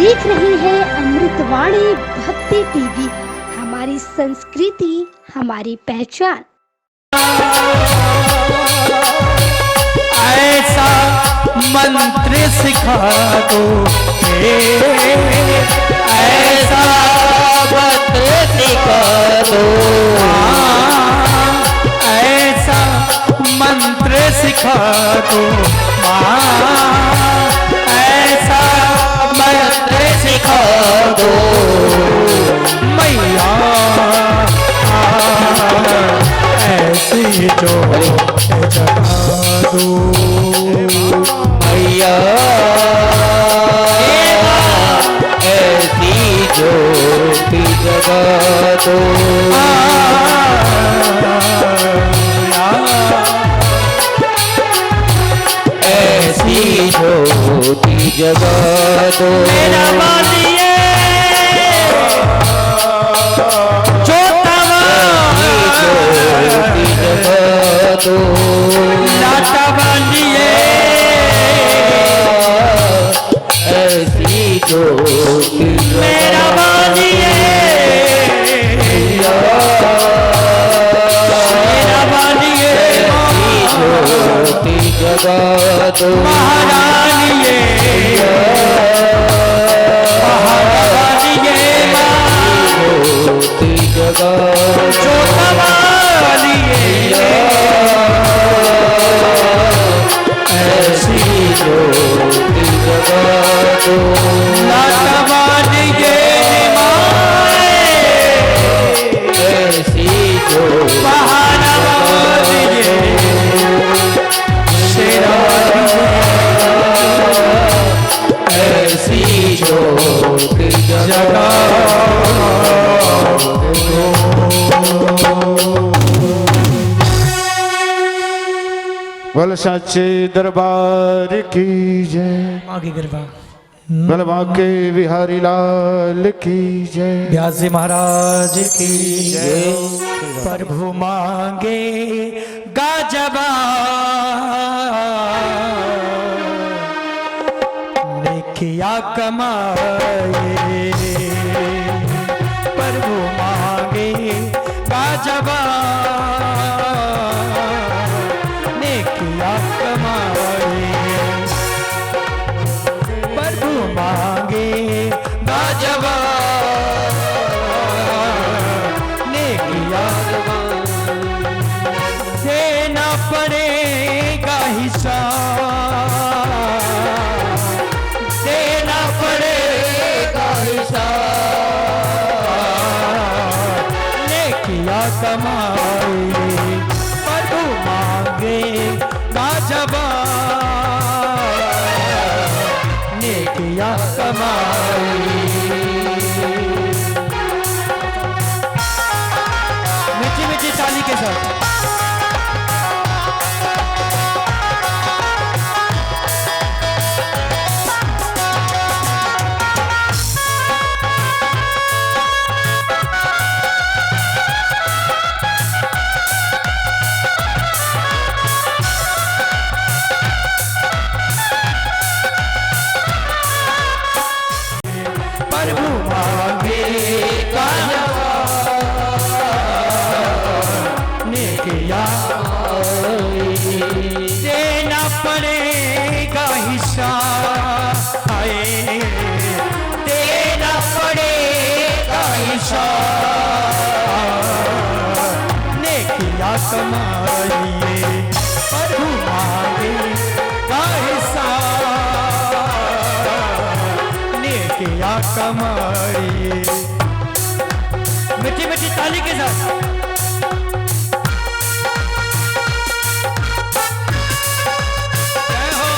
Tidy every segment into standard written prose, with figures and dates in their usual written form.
देख रही है अमृतवाणी भक्ति टीवी। हमारी संस्कृति हमारी पहचान। ऐसा मंत्र सिखा दो, ऐसा मंत्र सिखा दो, ऐसा मंत्र सिखा दो, ऐसा मंत्र सिखा दो मैया, ऐसी जो जगा दो मैया, ऐसी ज्योति जगा दो, ऐसी ज्योति जगा दो मेरा बालिए ज्योति जगा दो लाटा बालिए ऐसी ज्योति मेरा बालिए मेरा बालिए ज्योति जगा दो महारानिए महारानिए ज्योति जगा दो ऐसी ज्योति जगा दो लाटवानिए ऐसी ज्योति महारानिए ऐसी ज्योति जगा बोल सच्चे दरबार की जय, आगे गरबा बलवा के बिहारी लाल की जय, व्यास जी महाराज की जय। प्रभु मांगे गाजबा नेकिया कमाए, प्रभु मांगे गाजबा नेकिया कमाए, प्रभु मांगे गाजबा नेकिया देना पड़ेगा हिसाब, देना पड़ेगा हिसाब नेकिया कमाए, प्रभु मांगे गाजबा नेकिया कमाए। मीठी मीठी ताली के साथ प्रभु मांगे नेकिया देना पड़ेगा हिसाब, आए देना पड़ेगा हिसाब नेकिया कमाइए, प्रभु मांगे हिसाब नेकिया कमाइए। मीठी मीठी ताली के साथ जय हो।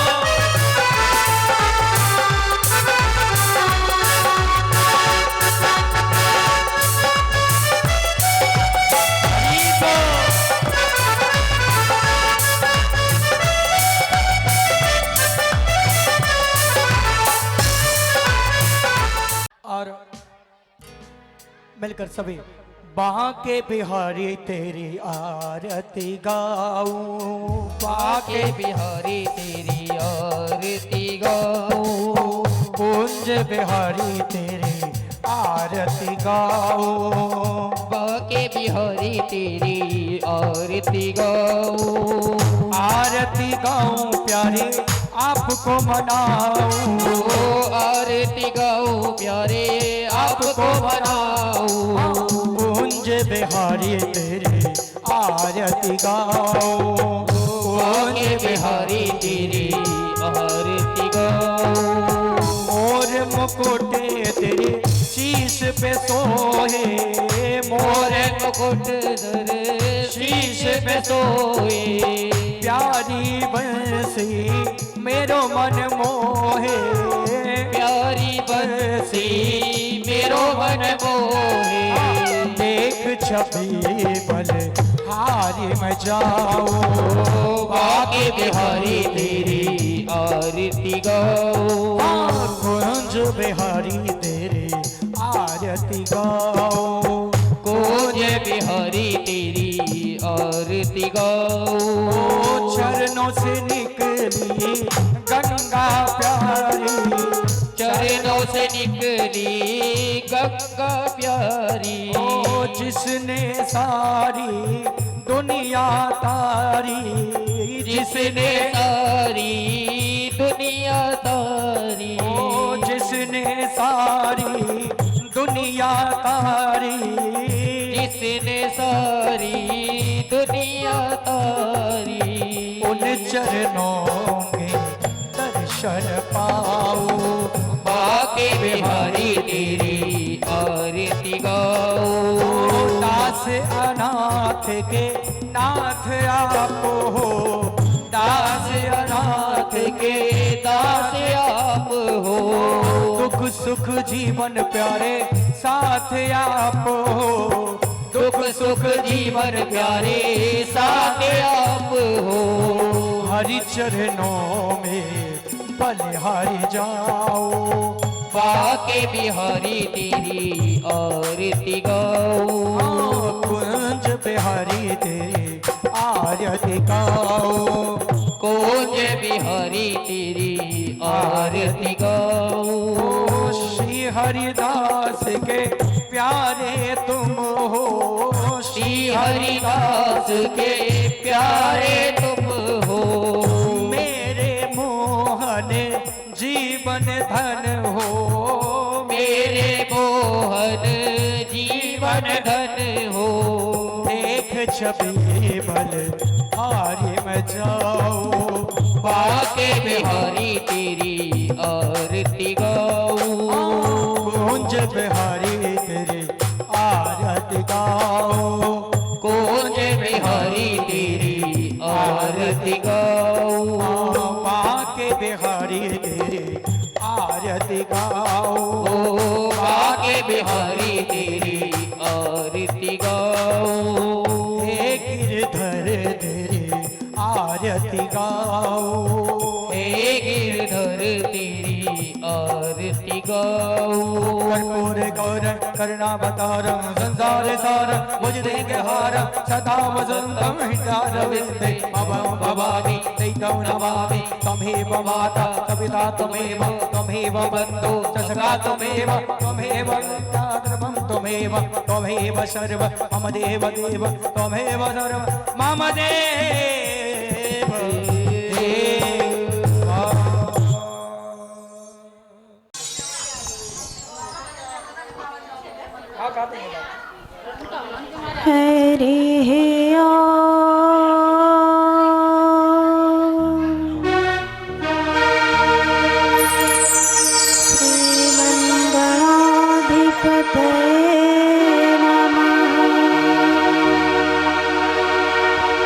और मिलकर सभी बांके बिहारी तेरी आरती गाऊं, बांके बिहारी तेरी आरती गाऊं, कुंज बिहारी तेरी आरती गाऊं, बाके बिहारी तेरी आरती गाऊं, आरती गाऊं प्यारे आपको मनाऊं, आरती गाऊं प्यारे आपको मनाऊं, कुंज बिहारी तेरी आरती गाऊं, बाके बिहारी तेरी आरती गाऊं, मोर मुकुट तेरे शीश पे सोहे, मोर मुकुट धर शीश पे सोए, प्यारी बंसी मेरो मन मोहे, प्यारी बंसी मेरो मन मोहे, देख छवि बल हारी मैं जाऊं, बाके बिहारी तेरी आरती गाऊं, कुंज बिहारी तेरी आरती गाऊं, कुंज बिहारी तेरी आरती गाऊं, चरणों से निकली गंगा प्यारी, चरणों से निकली गंगा प्यारी, ओ जिसने सारी दुनिया तारी, जिसने सारी दुनिया तारी, ओ जिसने सारी दुनिया तारी, जिसने सारी दुनिया तारी, उन चरणों में दर्शन पाऊं, बाके बिहारी तेरी आरती गाऊं, दास अनाथ के नाथ आप हो, दास अनाथ के दास आप हो, दुख सुख जीवन प्यारे साथ आप हो, दुख सुख जीवन प्यारे साथ आप हो, हरि चरणों में बलिहारी जाओ, बाके बिहारी तेरी आरती गाऊं, कुंज बिहारी तेरी आरती गाओ, कुंज बिहारी तेरी आरती गाऊं, श्री हरिदास के प्यारे तुम हो, श्री हरिदास के प्यारे तुम हो, मेरे मोहन जीवन धन हो, मेरे मोहन जीवन धन हो, देख छवि बल हारी में जाओ, बाके बिहारी तेरी आरती गाऊं, कुंज बिहारी तेरी आरती गाओ, कुंज बिहारी तेरी आरती गाऊं, बाके बिहारी तेरी आरती गाओ, बाके बिहारी तेरी आरती गाऊं, हे गिरधर तेरी आरती गाओ, हे गिरधर तेरी आरती गाऊं, कर्पूर गौर करुणावतारं संसार सारं भुज देंगे हारं सदा वसंतं हृदयारविंदे भवं भवानी दैतं नमामि त्वमेव माता पिता त्वमेव त्वमेव बन्धु सखा त्वमेव त्वमेव सर्वं त्वमेव त्वमेव सर्व मम देव देव त्वमेव सर्व मम देव देव। हरे श्रीमङ्गलाधिपतये नमः।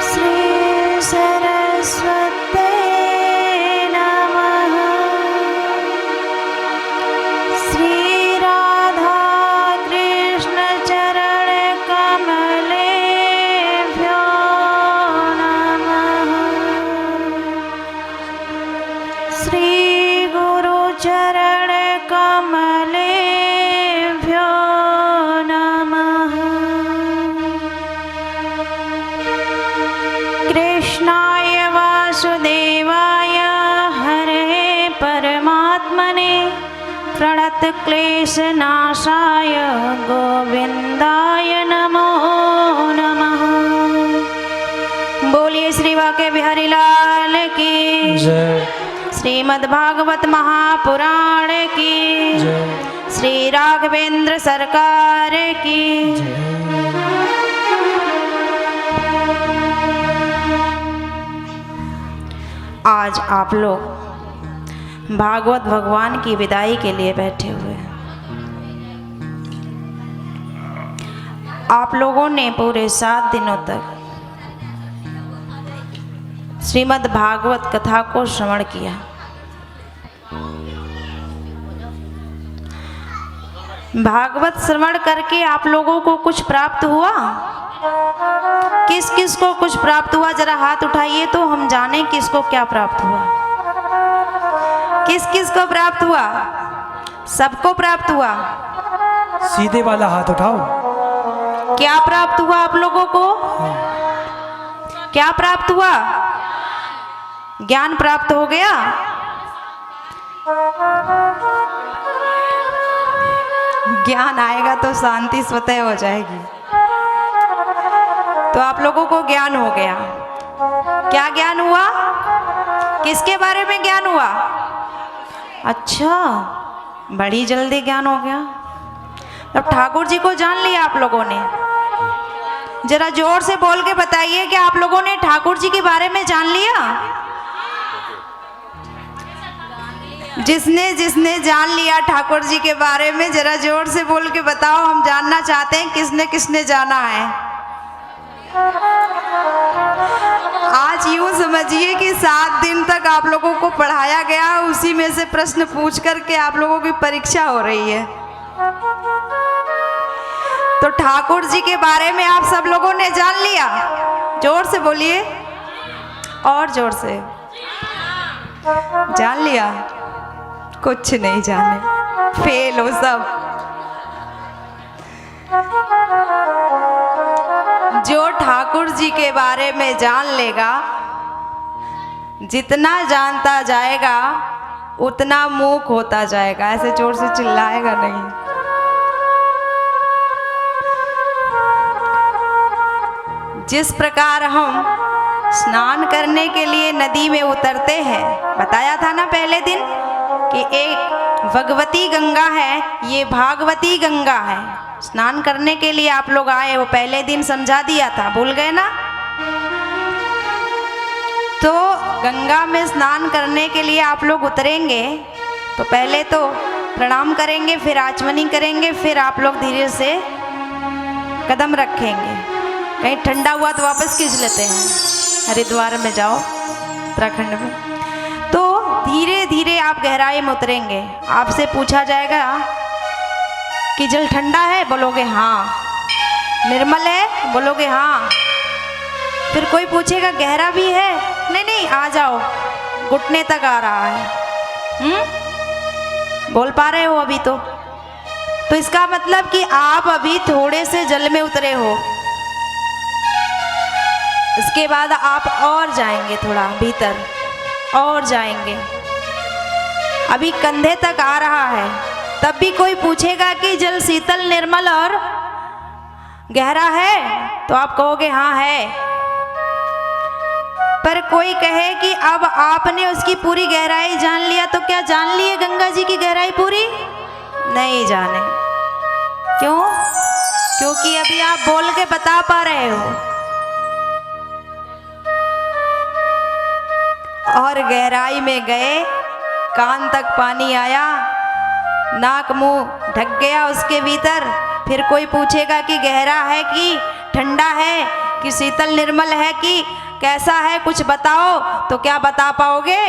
श्री सरस्वते नमः। श्री राधा कृष्ण चरण कमलेभ्यो नमः। श्री गुरु चरण कमलेभ्यो नमः। कृष्णाय वासुदेवाय हरे परमात्मने प्रणत क्लेशनाशाय गोविंदाय नमो नमः। बोलिए श्री वाके बिहारी लाल की जय। श्रीमद्भागवत महापुराण की जय। श्री राघवेंद्र सरकार की आज आप लोग भागवत भगवान की विदाई के लिए बैठे हुए हैं। आप लोगों ने पूरे 7 दिनों तक श्रीमद् भागवत कथा को श्रवण किया। भागवत श्रवण करके आप लोगों को कुछ प्राप्त हुआ? किस किस को कुछ प्राप्त हुआ? जरा हाथ उठाइए तो हम जाने किसको क्या प्राप्त हुआ। किस किस को प्राप्त हुआ? सबको प्राप्त हुआ। सीधे वाला हाथ उठाओ। क्या प्राप्त हुआ आप लोगों को? क्या प्राप्त हुआ? ज्ञान प्राप्त हो गया। ज्ञान आएगा तो शांति स्वतः हो जाएगी। तो आप लोगों को ज्ञान हो गया। क्या ज्ञान हुआ? किसके बारे में ज्ञान हुआ? अच्छा, बड़ी जल्दी ज्ञान हो गया। अब ठाकुर जी को जान लिया आप लोगों ने। जरा जोर से बोल के बताइए कि आप लोगों ने ठाकुर जी के बारे में जान लिया। जिसने जिसने जान लिया ठाकुर जी के बारे में, जरा जोर से बोल के बताओ। हम जानना चाहते हैं किसने किसने जाना है। आज यूं समझिए कि 7 दिन तक आप लोगों को पढ़ाया गया, उसी में से प्रश्न पूछ करके आप लोगों की परीक्षा हो रही है। तो ठाकुर जी के बारे में आप सब लोगों ने जान लिया। जोर से बोलिए, और जोर से। जान लिया? कुछ नहीं जाने, फेल हो सब। जो ठाकुर जी के बारे में जान लेगा, जितना जानता जाएगा उतना मूक होता जाएगा। ऐसे जोर से चिल्लाएगा नहीं। जिस प्रकार हम स्नान करने के लिए नदी में उतरते हैं, बताया था ना पहले दिन कि एक भगवती गंगा है, ये भागवती गंगा है। स्नान करने के लिए आप लोग आए, वो पहले दिन समझा दिया था, भूल गए ना? तो गंगा में स्नान करने के लिए आप लोग उतरेंगे तो पहले तो प्रणाम करेंगे, फिर आचमनी करेंगे, फिर आप लोग धीरे से कदम रखेंगे। कहीं ठंडा हुआ तो वापस खींच लेते हैं। हरिद्वार में जाओ, उत्तराखंड में, तो धीरे धीरे आप गहराई में उतरेंगे। आपसे पूछा जाएगा कि जल ठंडा है, बोलोगे हाँ। निर्मल है, बोलोगे हाँ। फिर कोई पूछेगा गहरा भी है, नहीं नहीं आ जाओ, घुटने तक आ रहा है। बोल पा रहे हो अभी? तो इसका मतलब कि आप अभी थोड़े से जल में उतरे हो। इसके बाद आप और जाएंगे, थोड़ा भीतर और जाएंगे, अभी कंधे तक आ रहा है। तब भी कोई पूछेगा कि जल शीतल निर्मल और गहरा है, तो आप कहोगे हाँ है। पर कोई कहे कि अब आपने उसकी पूरी गहराई जान लिया, तो क्या जान लिए गंगा जी की गहराई पूरी? नहीं जाने। क्यों? क्योंकि अभी आप बोल के बता पा रहे हो। और गहराई में गए, कान तक पानी आया, नाक मुंह ढक गया उसके भीतर। फिर कोई पूछेगा कि गहरा है कि ठंडा है कि शीतल निर्मल है कि कैसा है, कुछ बताओ, तो क्या बता पाओगे?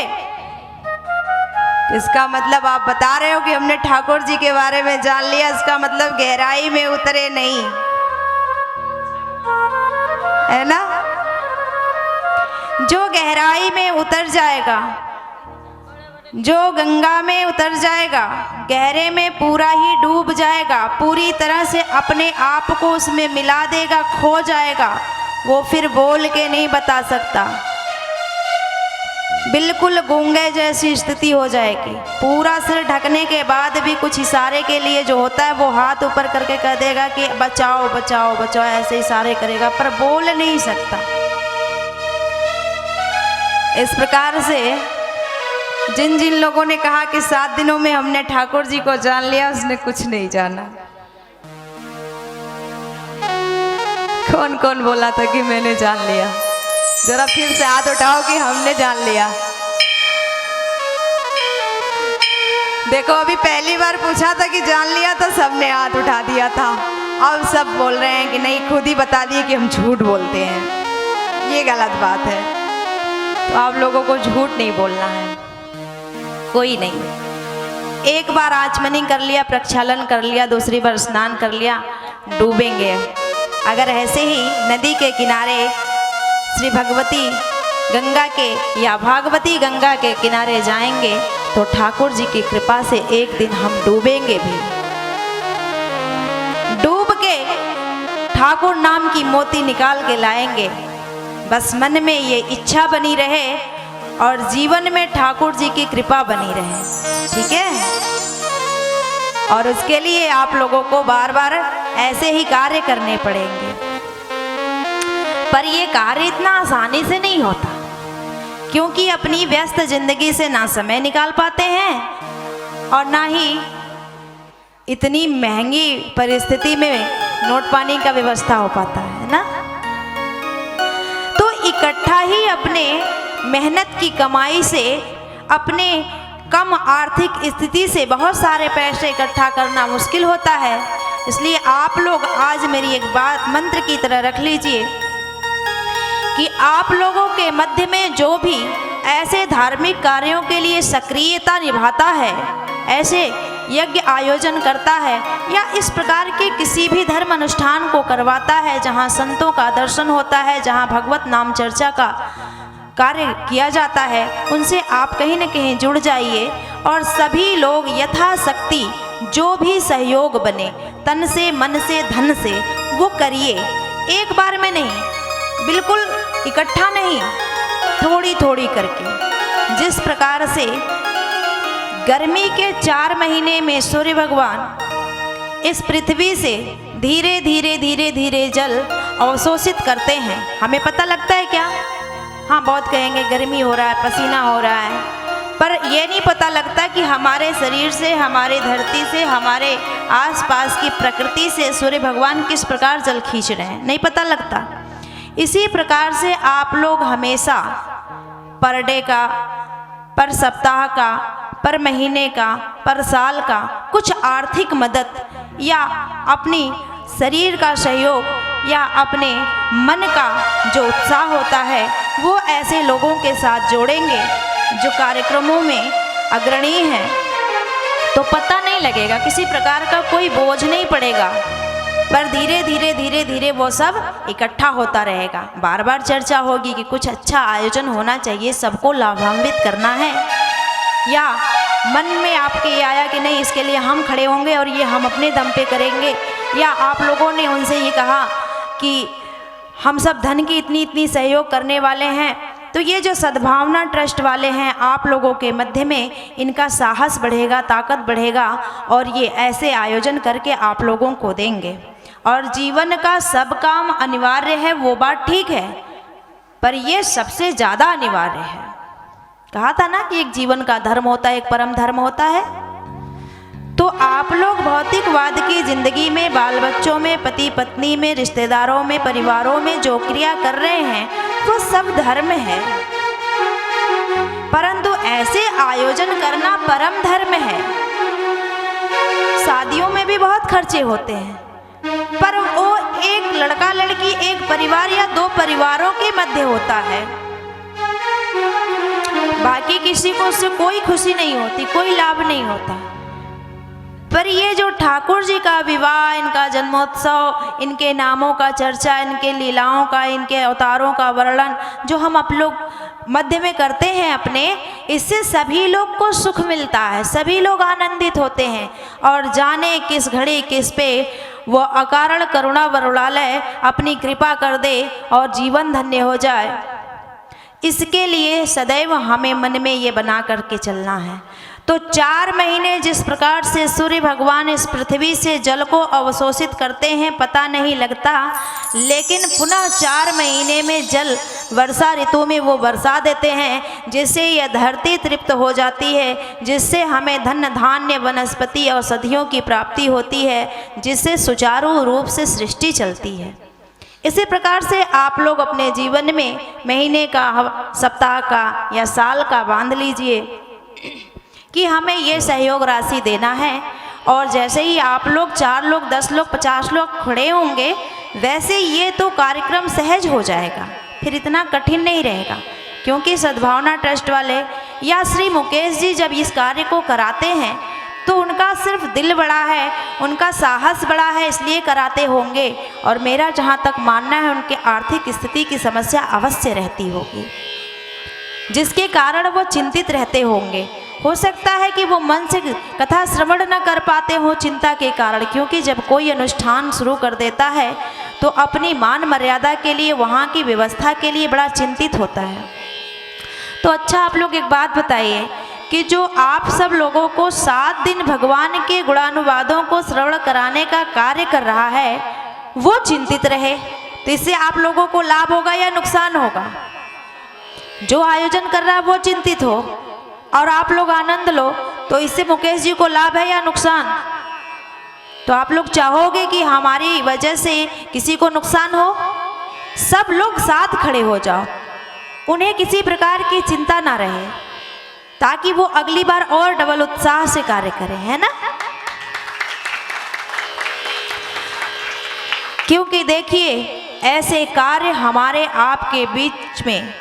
इसका मतलब आप बता रहे हो कि हमने ठाकुर जी के बारे में जान लिया, इसका मतलब गहराई में उतरे नहीं, है ना? जो गहराई में उतर जाएगा, जो गंगा में उतर जाएगा, गहरे में पूरा ही डूब जाएगा, पूरी तरह से अपने आप को उसमें मिला देगा, खो जाएगा, वो फिर बोल के नहीं बता सकता। बिल्कुल गूंगे जैसी स्थिति हो जाएगी। पूरा सिर ढकने के बाद भी कुछ इशारे के लिए जो होता है वो हाथ ऊपर करके कह देगा कि बचाओ बचाओ बचाओ, ऐसे इशारे करेगा पर बोल नहीं सकता। इस प्रकार से जिन जिन लोगों ने कहा कि 7 दिनों में हमने ठाकुर जी को जान लिया, उसने कुछ नहीं जाना। कौन कौन बोला था कि मैंने जान लिया? जरा फिर से हाथ उठाओ कि हमने जान लिया। देखो अभी पहली बार पूछा था कि जान लिया तो सबने हाथ उठा दिया था, अब सब बोल रहे हैं कि नहीं, खुद ही बता दिए कि हम झूठ बोलते हैं। ये गलत बात है, तो आप लोगों को झूठ नहीं बोलना है। कोई नहीं, एक बार आचमनी कर लिया, प्रक्षालन कर लिया, दूसरी बार स्नान कर लिया, डूबेंगे। अगर ऐसे ही नदी के किनारे श्री भगवती गंगा के या भागवती गंगा के किनारे जाएंगे तो ठाकुर जी की कृपा से एक दिन हम डूबेंगे भी। डूब के ठाकुर नाम की मोती निकाल के लाएंगे। बस मन में ये इच्छा बनी रहे और जीवन में ठाकुर जी की कृपा बनी रहे, ठीक है। और उसके लिए आप लोगों को बार बार ऐसे ही कार्य करने पड़ेंगे। पर ये कार्य इतना आसानी से नहीं होता, क्योंकि अपनी व्यस्त जिंदगी से ना समय निकाल पाते हैं और ना ही इतनी महंगी परिस्थिति में नोट पानी का व्यवस्था हो पाता है ना। तो इकट्ठा ही अपने मेहनत की कमाई से, अपने कम आर्थिक स्थिति से बहुत सारे पैसे इकट्ठा करना मुश्किल होता है। इसलिए आप लोग आज मेरी एक बात मंत्र की तरह रख लीजिए कि आप लोगों के मध्य में जो भी ऐसे धार्मिक कार्यों के लिए सक्रियता निभाता है, ऐसे यज्ञ आयोजन करता है या इस प्रकार के किसी भी धर्म अनुष्ठान को करवाता है जहाँ संतों का दर्शन होता है, जहाँ भगवत नाम चर्चा का कार्य किया जाता है, उनसे आप कहीं न कहीं जुड़ जाइए और सभी लोग यथाशक्ति जो भी सहयोग बने, तन से, मन से, धन से, वो करिए। एक बार में नहीं, बिल्कुल इकट्ठा नहीं, थोड़ी थोड़ी करके। जिस प्रकार से गर्मी के 4 महीने में सूर्य भगवान इस पृथ्वी से धीरे धीरे धीरे धीरे जल अवशोषित करते हैं, हमें पता लगता है क्या? हाँ, बहुत कहेंगे गर्मी हो रहा है, पसीना हो रहा है, पर यह नहीं पता लगता कि हमारे शरीर से, हमारे धरती से, हमारे आसपास की प्रकृति से सूर्य भगवान किस प्रकार जल खींच रहे हैं, नहीं पता लगता। इसी प्रकार से आप लोग हमेशा पर डे का, पर सप्ताह का, पर महीने का, पर साल का कुछ आर्थिक मदद या अपनी शरीर का सहयोग या अपने मन का जो उत्साह होता है वो ऐसे लोगों के साथ जोड़ेंगे जो कार्यक्रमों में अग्रणी हैं, तो पता नहीं लगेगा, किसी प्रकार का कोई बोझ नहीं पड़ेगा, पर धीरे धीरे धीरे धीरे वो सब इकट्ठा होता रहेगा। बार बार चर्चा होगी कि कुछ अच्छा आयोजन होना चाहिए, सबको लाभान्वित करना है, या मन में आपके ये आया कि नहीं इसके लिए हम खड़े होंगे और ये हम अपने दम पे करेंगे, या आप लोगों ने उनसे ये कहा कि हम सब धन की इतनी इतनी सहयोग करने वाले हैं, तो ये जो सद्भावना ट्रस्ट वाले हैं, आप लोगों के मध्य में इनका साहस बढ़ेगा, ताकत बढ़ेगा और ये ऐसे आयोजन करके आप लोगों को देंगे। और जीवन का सब काम अनिवार्य है, वो बात ठीक है, पर ये सबसे ज़्यादा अनिवार्य है। कहा था ना कि एक जीवन का धर्म होता है, एक परम धर्म होता है। तो आप लोग भौतिकवाद की जिंदगी में, बाल बच्चों में, पति पत्नी में, रिश्तेदारों में, परिवारों में जो क्रिया कर रहे हैं वो सब धर्म है, परंतु ऐसे आयोजन करना परम धर्म है। शादियों में भी बहुत खर्चे होते हैं, पर वो एक लड़का लड़की, एक परिवार या 2 परिवारों के मध्य होता है, बाकी किसी को उससे कोई खुशी नहीं होती, कोई लाभ नहीं होता। पर ये जो ठाकुर जी का विवाह, इनका जन्मोत्सव, इनके नामों का चर्चा, इनके लीलाओं का, इनके अवतारों का वर्णन जो हम आप लोग मध्य में करते हैं अपने, इससे सभी लोग को सुख मिलता है, सभी लोग आनंदित होते हैं। और जाने किस घड़ी किस पे वो अकारण करुणा वरुणालय अपनी कृपा कर दे और जीवन धन्य हो जाए। इसके लिए सदैव हमें मन में ये बना करके चलना है। तो 4 महीने जिस प्रकार से सूर्य भगवान इस पृथ्वी से जल को अवशोषित करते हैं पता नहीं लगता, लेकिन पुनः 4 महीने में जल वर्षा ऋतु में वो बरसा देते हैं, जिससे यह धरती तृप्त हो जाती है, जिससे हमें धन धान्य वनस्पति औषधियों की प्राप्ति होती है, जिससे सुचारू रूप से सृष्टि चलती है। इसी प्रकार से आप लोग अपने जीवन में महीने का, सप्ताह का या साल का बांध लीजिए कि हमें ये सहयोग राशि देना है, और जैसे ही आप लोग 4 लोग 10 लोग 50 लोग खड़े होंगे, वैसे ये तो कार्यक्रम सहज हो जाएगा, फिर इतना कठिन नहीं रहेगा। क्योंकि सद्भावना ट्रस्ट वाले या श्री मुकेश जी जब इस कार्य को कराते हैं तो उनका सिर्फ दिल बड़ा है, उनका साहस बड़ा है, इसलिए कराते होंगे। और मेरा जहाँ तक मानना है उनके आर्थिक स्थिति की समस्या अवश्य रहती होगी, जिसके कारण वो चिंतित रहते होंगे। हो सकता है कि वो मन से कथा श्रवण न कर पाते हो चिंता के कारण, क्योंकि जब कोई अनुष्ठान शुरू कर देता है तो अपनी मान मर्यादा के लिए, वहाँ की व्यवस्था के लिए बड़ा चिंतित होता है। तो अच्छा, आप लोग एक बात बताइए कि जो आप सब लोगों को 7 दिन भगवान के गुणानुवादों को श्रवण कराने का कार्य कर रहा है, वो चिंतित रहे, तो इससे आप लोगों को लाभ होगा या नुकसान होगा? जो आयोजन कर रहा है वो चिंतित हो और आप लोग आनंद लो, तो इससे मुकेश जी को लाभ है या नुकसान? तो आप लोग चाहोगे कि हमारी वजह से किसी को नुकसान हो? सब लोग साथ खड़े हो जाओ, उन्हें किसी प्रकार की चिंता ना रहे, ताकि वो अगली बार और डबल उत्साह से कार्य करें, है ना? क्योंकि देखिए, ऐसे कार्य हमारे आपके बीच में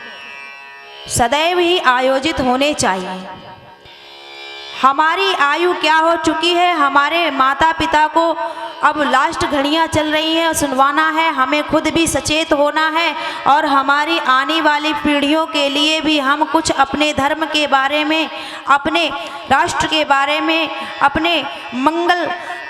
सदैव ही आयोजित होने चाहिए। हमारी आयु क्या हो चुकी है, हमारे माता पिता को अब लास्ट घड़ियां चल रही हैं, सुनवाना है, हमें खुद भी सचेत होना है, और हमारी आने वाली पीढ़ियों के लिए भी हम कुछ अपने धर्म के बारे में, अपने राष्ट्र के बारे में, अपने मंगल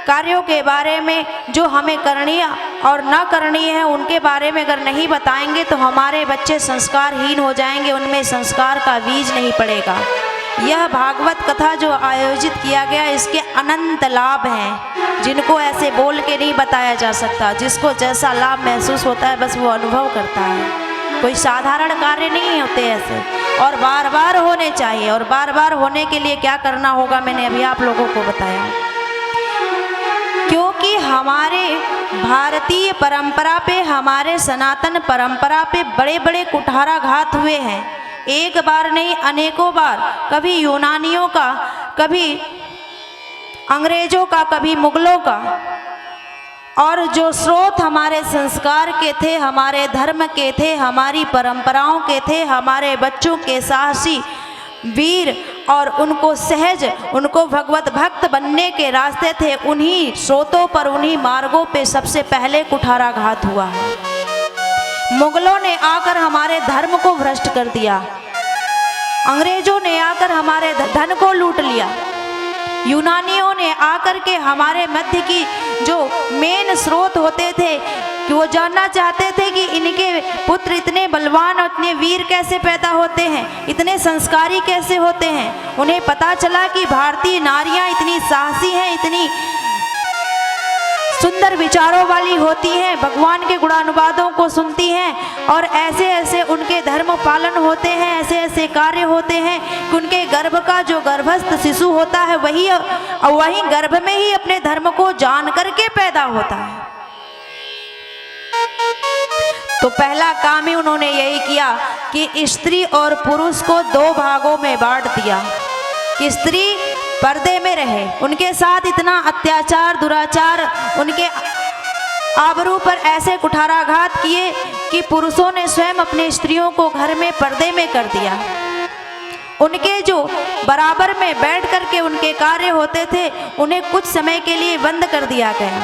कार्यों के बारे में जो हमें करनी और न करनी है उनके बारे में अगर नहीं बताएंगे तो हमारे बच्चे संस्कारहीन हो जाएंगे, उनमें संस्कार का बीज नहीं पड़ेगा। यह भागवत कथा जो आयोजित किया गया, इसके अनंत लाभ हैं, जिनको ऐसे बोल के नहीं बताया जा सकता। जिसको जैसा लाभ महसूस होता है बस वो अनुभव करता है। कोई साधारण कार्य नहीं होते ऐसे, और बार बार होने चाहिए। और बार बार होने के लिए क्या करना होगा, मैंने अभी आप लोगों को बताया। क्योंकि हमारे भारतीय परंपरा पे, हमारे सनातन परंपरा पे बड़े बड़े कुठाराघात हुए हैं, एक बार नहीं अनेकों बार। कभी यूनानियों का, कभी अंग्रेजों का, कभी मुगलों का। और जो स्रोत हमारे संस्कार के थे, हमारे धर्म के थे, हमारी परंपराओं के थे, हमारे बच्चों के साहसी वीर और उनको सहज, उनको भगवत भक्त बनने के रास्ते थे, उन्हीं स्रोतों पर, उन्हीं मार्गों पे सबसे पहले कुठाराघात हुआ है। मुगलों ने आकर हमारे धर्म को भ्रष्ट कर दिया, अंग्रेजों ने आकर हमारे धन को लूट लिया, यूनानियों ने आकर के हमारे मध्य की जो मेन स्रोत होते थे कि वो जानना चाहते थे कि इनके पुत्र इतने बलवान और इतने वीर कैसे पैदा होते हैं, इतने संस्कारी कैसे होते हैं। उन्हें पता चला कि भारतीय नारियां इतनी साहसी हैं, इतनी सुंदर विचारों वाली होती हैं, भगवान के गुणानुवादों को सुनती हैं, और ऐसे ऐसे उनके धर्म पालन होते हैं, ऐसे ऐसे कार्य होते हैं कि उनके गर्भ का जो गर्भस्थ शिशु होता है वही गर्भ में ही अपने धर्म को जान करके पैदा होता है। तो पहला काम ही उन्होंने यही किया कि स्त्री और पुरुष को 2 भागों में बांट दिया कि स्त्री पर्दे में रहे। उनके साथ इतना अत्याचार, दुराचार, उनके आबरू पर ऐसे कुठाराघात किए कि पुरुषों ने स्वयं अपने स्त्रियों को घर में पर्दे में कर दिया। उनके जो बराबर में बैठ करके उनके कार्य होते थे उन्हें कुछ समय के लिए बंद कर दिया गया,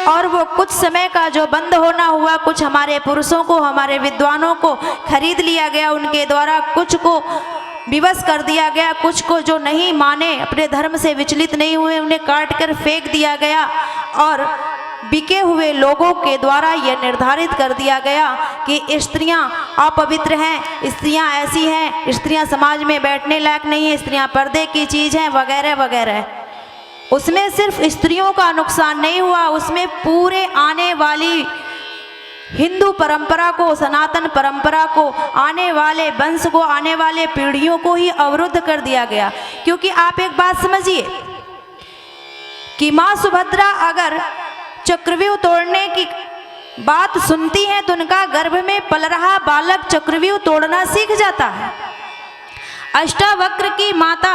और वो कुछ समय का जो बंद होना हुआ, कुछ हमारे पुरुषों को, हमारे विद्वानों को खरीद लिया गया, उनके द्वारा कुछ को विवश कर दिया गया, कुछ को जो नहीं माने, अपने धर्म से विचलित नहीं हुए, उन्हें काट कर फेंक दिया गया। और बिके हुए लोगों के द्वारा यह निर्धारित कर दिया गया कि स्त्रियां अपवित्र हैं, स्त्रियां ऐसी हैं, स्त्रियां समाज में बैठने लायक नहीं है, स्त्रियां पर्दे की चीज़ हैं, वगैरह वगैरह। उसमें सिर्फ स्त्रियों का नुकसान नहीं हुआ, उसमें पूरे आने वाली हिंदू परंपरा को, सनातन परंपरा को, आने वाले वंश को, आने वाले पीढ़ियों को ही अवरुद्ध कर दिया गया। क्योंकि आप एक बात समझिए कि माँ सुभद्रा अगर चक्रव्यूह तोड़ने की बात सुनती हैं तो उनका गर्भ में पल रहा बालक चक्रव्यूह तोड़ना सीख जाता है। अष्टावक्र की माता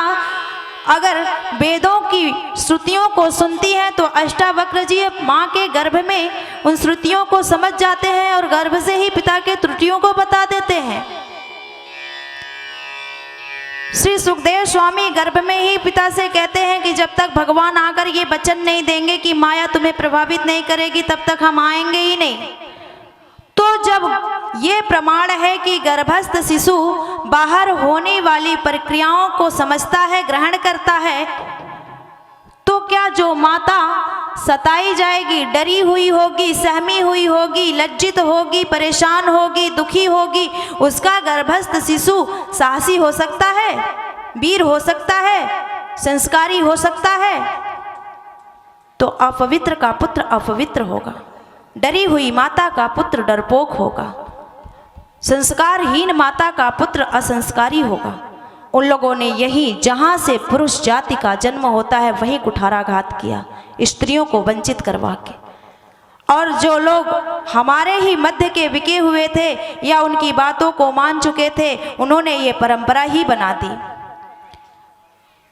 अगर वेदों की श्रुतियों को सुनती हैं तो अष्टावक्र जी माँ के गर्भ में उन श्रुतियों को समझ जाते हैं और गर्भ से ही पिता के त्रुटियों को बता देते हैं। श्री सुखदेव स्वामी गर्भ में ही पिता से कहते हैं कि जब तक भगवान आकर ये वचन नहीं देंगे कि माया तुम्हें प्रभावित नहीं करेगी तब तक हम आएंगे ही नहीं। तो जब ये प्रमाण है कि गर्भस्थ शिशु बाहर होने वाली प्रक्रियाओं को समझता है, ग्रहण करता है, तो क्या जो माता सताई जाएगी, डरी हुई होगी, सहमी हुई होगी, लज्जित होगी, परेशान होगी, दुखी होगी, उसका गर्भस्थ शिशु साहसी हो सकता है, वीर हो सकता है, संस्कारी हो सकता है? तो अपवित्र का पुत्र अपवित्र होगा, डरी हुई माता का पुत्र डरपोक होगा, संस्कारहीन माता का पुत्र असंस्कारी होगा। उन लोगों ने यही जहाँ से पुरुष जाति का जन्म होता है वहीं कुठाराघात किया, स्त्रियों को वंचित करवा के। और जो लोग हमारे ही मध्य के बिके हुए थे या उनकी बातों को मान चुके थे, उन्होंने ये परंपरा ही बना दी।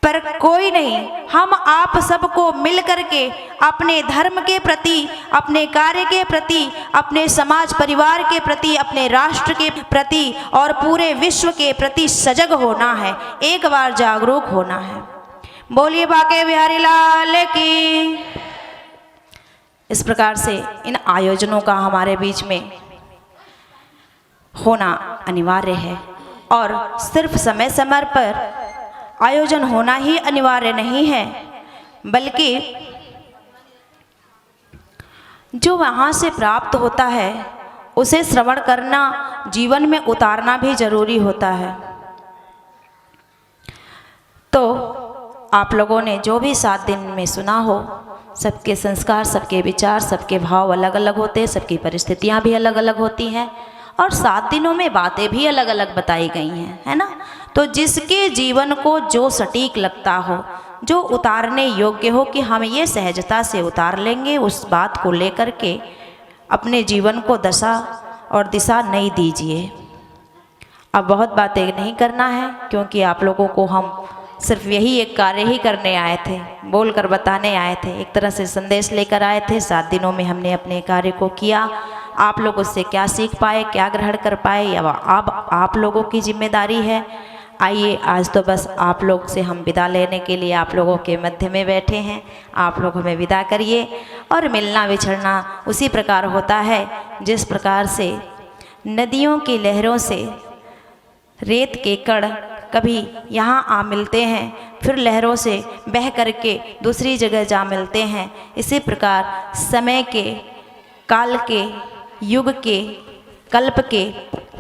पर कोई नहीं, हम आप सबको मिल करके अपने धर्म के प्रति, अपने कार्य के प्रति, अपने समाज परिवार के प्रति, अपने राष्ट्र के प्रति और पूरे विश्व के प्रति सजग होना है, एक बार जागरूक होना है। बोलिए बांके बिहारी लाल की। इस प्रकार से इन आयोजनों का हमारे बीच में होना अनिवार्य है और सिर्फ समय समय पर आयोजन होना ही अनिवार्य नहीं है, बल्कि जो वहाँ से प्राप्त होता है उसे श्रवण करना, जीवन में उतारना भी जरूरी होता है। तो आप लोगों ने जो भी 7 दिन में सुना हो, सबके संस्कार, सबके विचार, सबके भाव अलग अलग होते हैं, सबकी परिस्थितियाँ भी अलग अलग होती हैं और 7 दिनों में बातें भी अलग अलग बताई गई हैं, है ना। तो जिसके जीवन को जो सटीक लगता हो, जो उतारने योग्य हो कि हम ये सहजता से उतार लेंगे, उस बात को लेकर के अपने जीवन को दशा और दिशा नहीं दीजिए। अब बहुत बातें नहीं करना है, क्योंकि आप लोगों को हम सिर्फ यही एक कार्य ही करने आए थे, बोल कर बताने आए थे, एक तरह से संदेश लेकर आए थे। 7 दिनों में हमने अपने कार्य को किया। आप लोग उससे क्या सीख पाए, क्या ग्रहण कर पाए, अब आप लोगों की जिम्मेदारी है। आइए, आज तो बस आप लोग से हम विदा लेने के लिए आप लोगों के मध्य में बैठे हैं। आप लोग हमें विदा करिए। और मिलना बिछड़ना उसी प्रकार होता है जिस प्रकार से नदियों की लहरों से रेत के कण कभी यहाँ आ मिलते हैं, फिर लहरों से बह करके दूसरी जगह जा मिलते हैं। इसी प्रकार समय के, काल के, युग के, कल्प के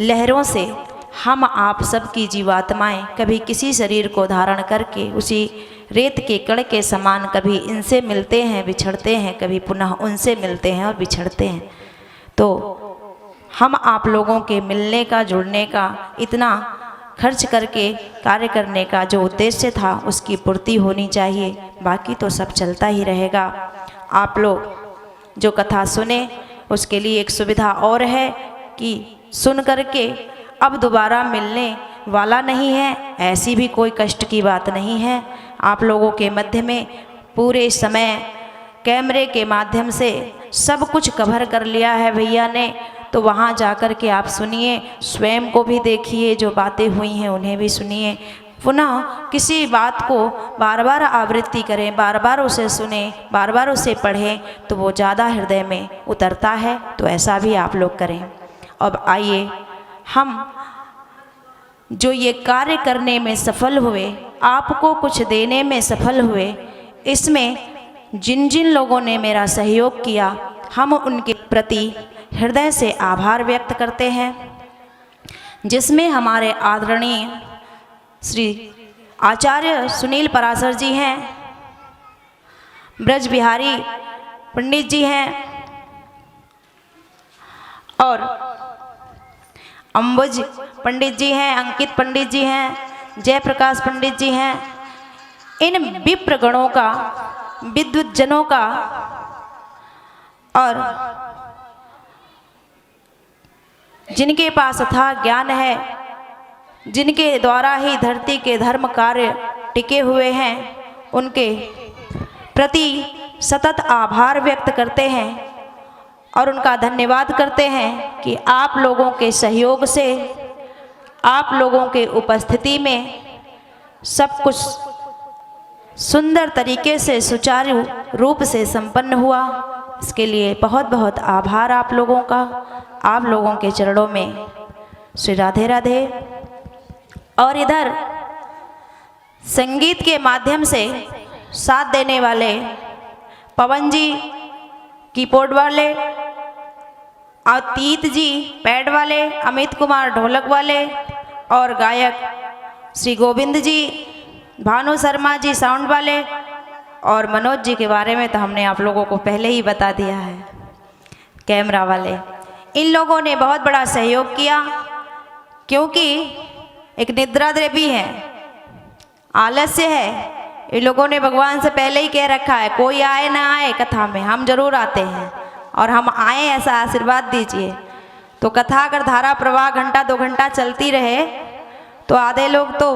लहरों से हम आप सब की जीवात्माएं कभी किसी शरीर को धारण करके उसी रेत के कण के समान कभी इनसे मिलते हैं, बिछड़ते हैं, कभी पुनः उनसे मिलते हैं और बिछड़ते हैं। तो हम आप लोगों के मिलने का, जुड़ने का, इतना खर्च करके कार्य करने का जो उद्देश्य था उसकी पूर्ति होनी चाहिए। बाकी तो सब चलता ही रहेगा। आप लोग जो कथा सुने उसके लिए एक सुविधा और है कि सुन करके अब दोबारा मिलने वाला नहीं है, ऐसी भी कोई कष्ट की बात नहीं है। आप लोगों के मध्य में पूरे समय कैमरे के माध्यम से सब कुछ कवर कर लिया है भैया ने, तो वहाँ जाकर के आप सुनिए, स्वयं को भी देखिए, जो बातें हुई हैं उन्हें भी सुनिए। पुनः किसी बात को बार बार आवृत्ति करें, बार बार उसे सुने, बार बार उसे पढ़ें, तो वो ज़्यादा हृदय में उतरता है। तो ऐसा भी आप लोग करें। अब आइए, हम जो ये कार्य करने में सफल हुए, आपको कुछ देने में सफल हुए, इसमें जिन जिन लोगों ने मेरा सहयोग किया हम उनके प्रति हृदय से आभार व्यक्त करते हैं, जिसमें हमारे आदरणीय श्री आचार्य सुनील पराशर जी हैं, ब्रज बिहारी पंडित जी हैं और अंबुज पंडित जी हैं, अंकित पंडित जी हैं, जयप्रकाश पंडित जी हैं। इन विप्र गणों का, विद्वत जनों का और जिनके पास अथाह ज्ञान है, जिनके द्वारा ही धरती के धर्म कार्य टिके हुए हैं, उनके प्रति सतत आभार व्यक्त करते हैं और उनका धन्यवाद करते हैं कि आप लोगों के सहयोग से, आप लोगों के उपस्थिति में सब कुछ सुंदर तरीके से सुचारू रूप से संपन्न हुआ। इसके लिए बहुत बहुत आभार आप लोगों का। आप लोगों के चरणों में श्री राधे राधे। और इधर संगीत के माध्यम से साथ देने वाले पवन जी कीबोर्ड वाले, अतीत जी पैड वाले, अमित कुमार ढोलक वाले और गायक श्री गोविंद जी, भानु शर्मा जी साउंड वाले और मनोज जी के बारे में तो हमने आप लोगों को पहले ही बता दिया है, कैमरा वाले। इन लोगों ने बहुत बड़ा सहयोग किया, क्योंकि एक निद्रा देवी है, आलस्य है। इन लोगों ने भगवान से पहले ही कह रखा है, कोई आए ना आए कथा में, हम जरूर आते हैं और हम आए ऐसा आशीर्वाद दीजिए। तो कथा अगर धारा प्रवाह घंटा 2 घंटा चलती रहे तो आधे लोग तो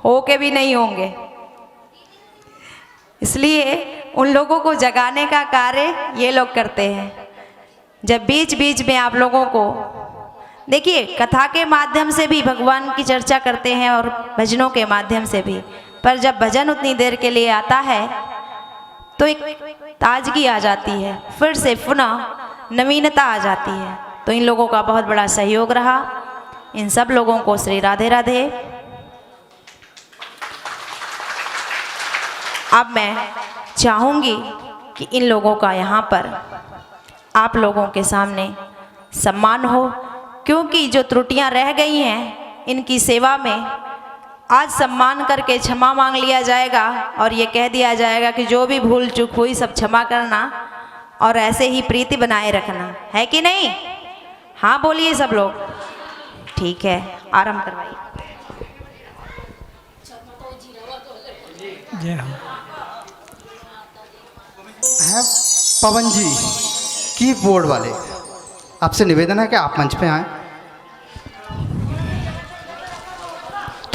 हो के भी नहीं होंगे। इसलिए उन लोगों को जगाने का कार्य ये लोग करते हैं। जब बीच बीच में आप लोगों को देखिए, कथा के माध्यम से भी भगवान की चर्चा करते हैं और भजनों के माध्यम से भी, पर जब भजन उतनी देर के लिए आता है तो एक ताजगी आ जाती है, फिर से पुनः नवीनता आ जाती है। तो इन लोगों का बहुत बड़ा सहयोग रहा। इन सब लोगों को श्री राधे राधे। अब मैं चाहूँगी कि इन लोगों का यहाँ पर आप लोगों के सामने सम्मान हो, क्योंकि जो त्रुटियां रह गई हैं इनकी सेवा में आज सम्मान करके क्षमा मांग लिया जाएगा और ये कह दिया जाएगा कि जो भी भूल चूक हुई सब क्षमा करना और ऐसे ही प्रीति बनाए रखना, है कि नहीं? हाँ बोलिए सब लोग। ठीक है, आरंभ करवाइए। जय हो। हैं पवन जी कीबोर्ड वाले, आपसे निवेदन है कि आप मंच पे आएं।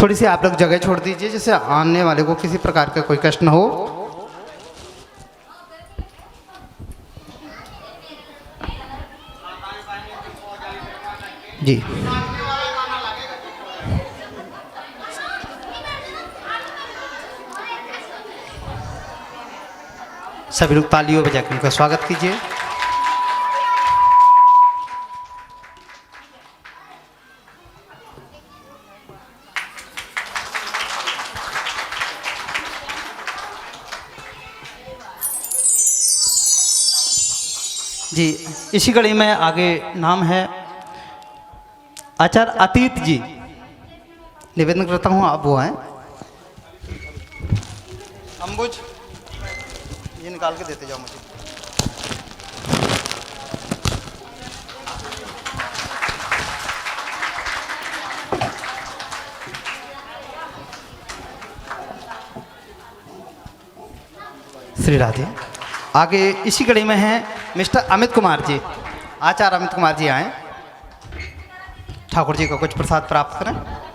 थोड़ी सी आप लोग जगह छोड़ दीजिए, जिससे आने वाले को किसी प्रकार का कोई कष्ट न हो। जी सभी लोग तालियों बजाकर उनका स्वागत कीजिए। जी इसी कड़ी में आगे नाम है आचार्य अतीत जी। निवेदन करता हूँ आप वो आए। अंबुज ये निकाल के देते जाओ मुझे। श्री राधे। आगे इसी कड़ी में है मिस्टर अमित कुमार जी। आचार्य अमित कुमार जी आए। ठाकुर जी को कुछ प्रसाद प्राप्त करें।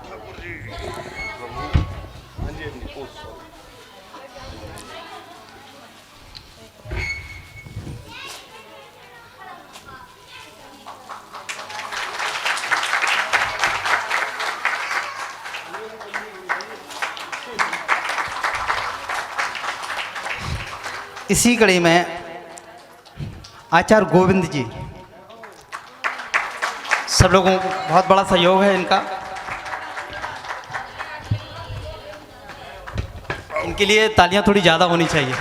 इसी कड़ी में आचार्य गोविंद जी, सब लोगों को बहुत बड़ा सहयोग है इनका। इनके लिए तालियां थोड़ी ज़्यादा होनी चाहिए।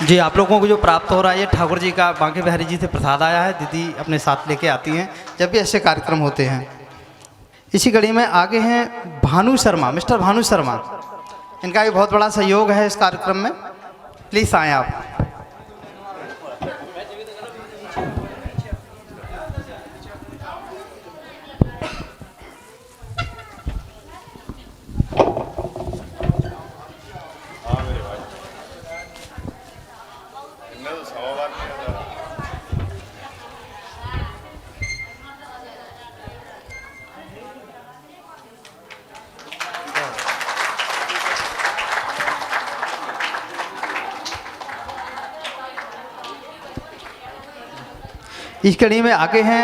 जी, आप लोगों को जो प्राप्त हो रहा है ये ठाकुर जी का बांके बिहारी जी से प्रसाद आया है। दीदी अपने साथ लेके आती हैं जब भी ऐसे कार्यक्रम होते हैं। इसी कड़ी में आगे हैं भानु शर्मा, मिस्टर भानु शर्मा। इनका भी बहुत बड़ा सहयोग है इस कार्यक्रम में। प्लीज़ आएँ आप। इस कड़ी में आगे हैं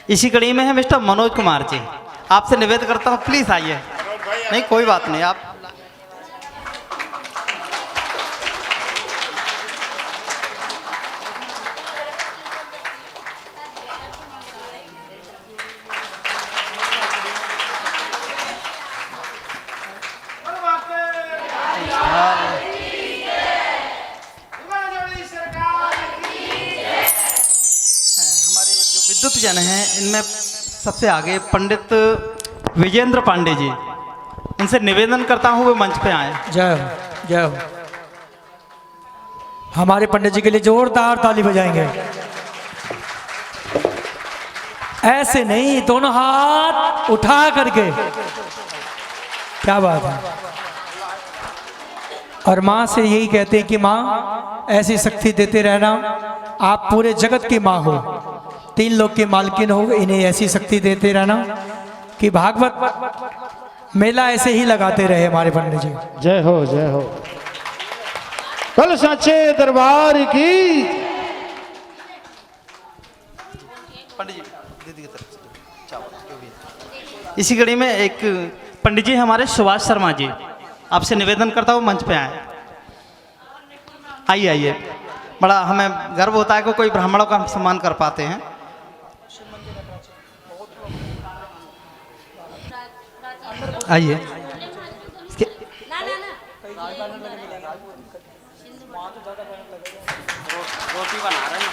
इसी कड़ी में है मिस्टर मनोज कुमार जी। आपसे निवेदन करता हूँ प्लीज आइए। नहीं कोई बात नहीं, आप विद्युत जन हैं। इनमें सबसे आगे पंडित विजेंद्र पांडे जी। इनसे निवेदन करता हूँ वे मंच पे आए। जय हो, जय हो। हमारे पंडित जी के लिए जोरदार ताली बजाएंगे। ऐसे नहीं, दोनों हाथ उठा करके। क्या बात है। और माँ से यही कहते हैं कि माँ ऐसी शक्ति देते रहना। आप पूरे जगत की माँ हो, 3 लोग की मालकिन हो। इन्हें ऐसी शक्ति देते रहना कि भागवत मेला ऐसे ही लगाते रहे हमारे पंडित जी। जय हो, जय हो। कल साचे दरबार की। पंडित जी दीदी की तरफ से चावल। इसी कड़ी में एक पंडित जी हमारे सुभाष शर्मा जी। आपसे निवेदन करता हूँ मंच पे आए। आइए आइए। बड़ा हमें गर्व होता है कि कोई ब्राह्मणों का हम सम्मान कर पाते हैं। आइए। रोटी बना रहे हैं।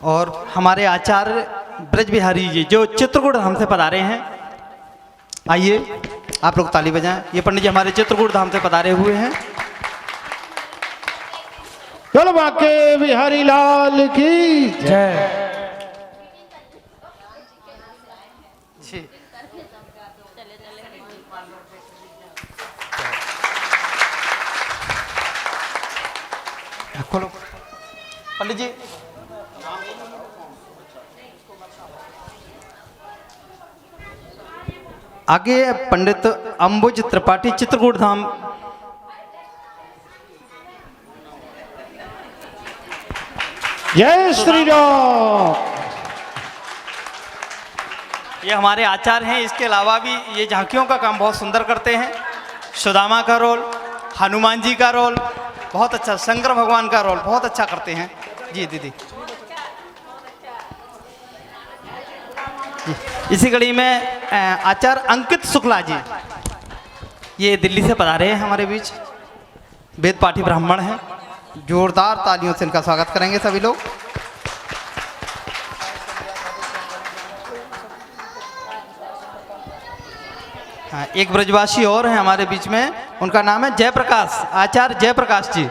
और हमारे आचार्य ब्रज बिहारी जी जो चित्रकूट धाम से पधारे हैं। आइए आप लोग ताली बजाएं। ये पंडित जी हमारे चित्रकूट धाम से पधारे हुए हैं। चल बांके बिहारी लाल की जय। खोलो पंडित जी। आगे पंडित अंबुज त्रिपाठी चित्रकूट धाम। जय श्री राम। ये हमारे आचार्य हैं। इसके अलावा भी ये झांकियों का काम बहुत सुंदर करते हैं। सुदामा का रोल, हनुमान जी का रोल बहुत अच्छा, शंकर भगवान का रोल बहुत अच्छा करते हैं। जी दीदी। इसी कड़ी में आचार्य अंकित शुक्ला जी। ये दिल्ली से पधारे हैं हमारे बीच। वेद पाठी ब्राह्मण हैं। जोरदार तालियों से इनका स्वागत करेंगे सभी लोग। हाँ, एक ब्रजवासी और हैं हमारे बीच में। उनका नाम है जयप्रकाश, आचार्य जयप्रकाश जी।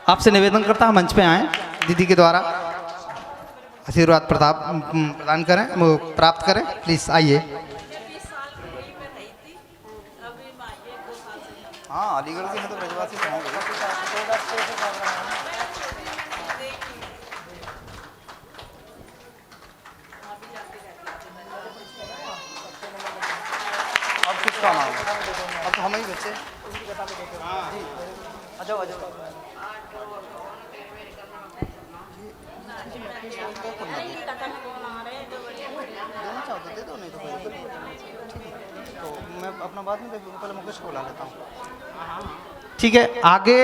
आपसे निवेदन करता हूँ मंच पे आएँ। दीदी के द्वारा आशीर्वाद प्रदान करें, प्राप्त करें। प्लीज आइए। हाँ, अलीगढ़ के हैं तो ब्रजवासी होंगे। अब किसका नाम? अब तो हम ही बच्चे। आ जाओ आ जाओ। देना चाहो तो दे दो, नहीं तो तो मैं अपना बात नहीं देखूँगा, पहले मुकेश को बुला लेता हूँ। ठीक है, आगे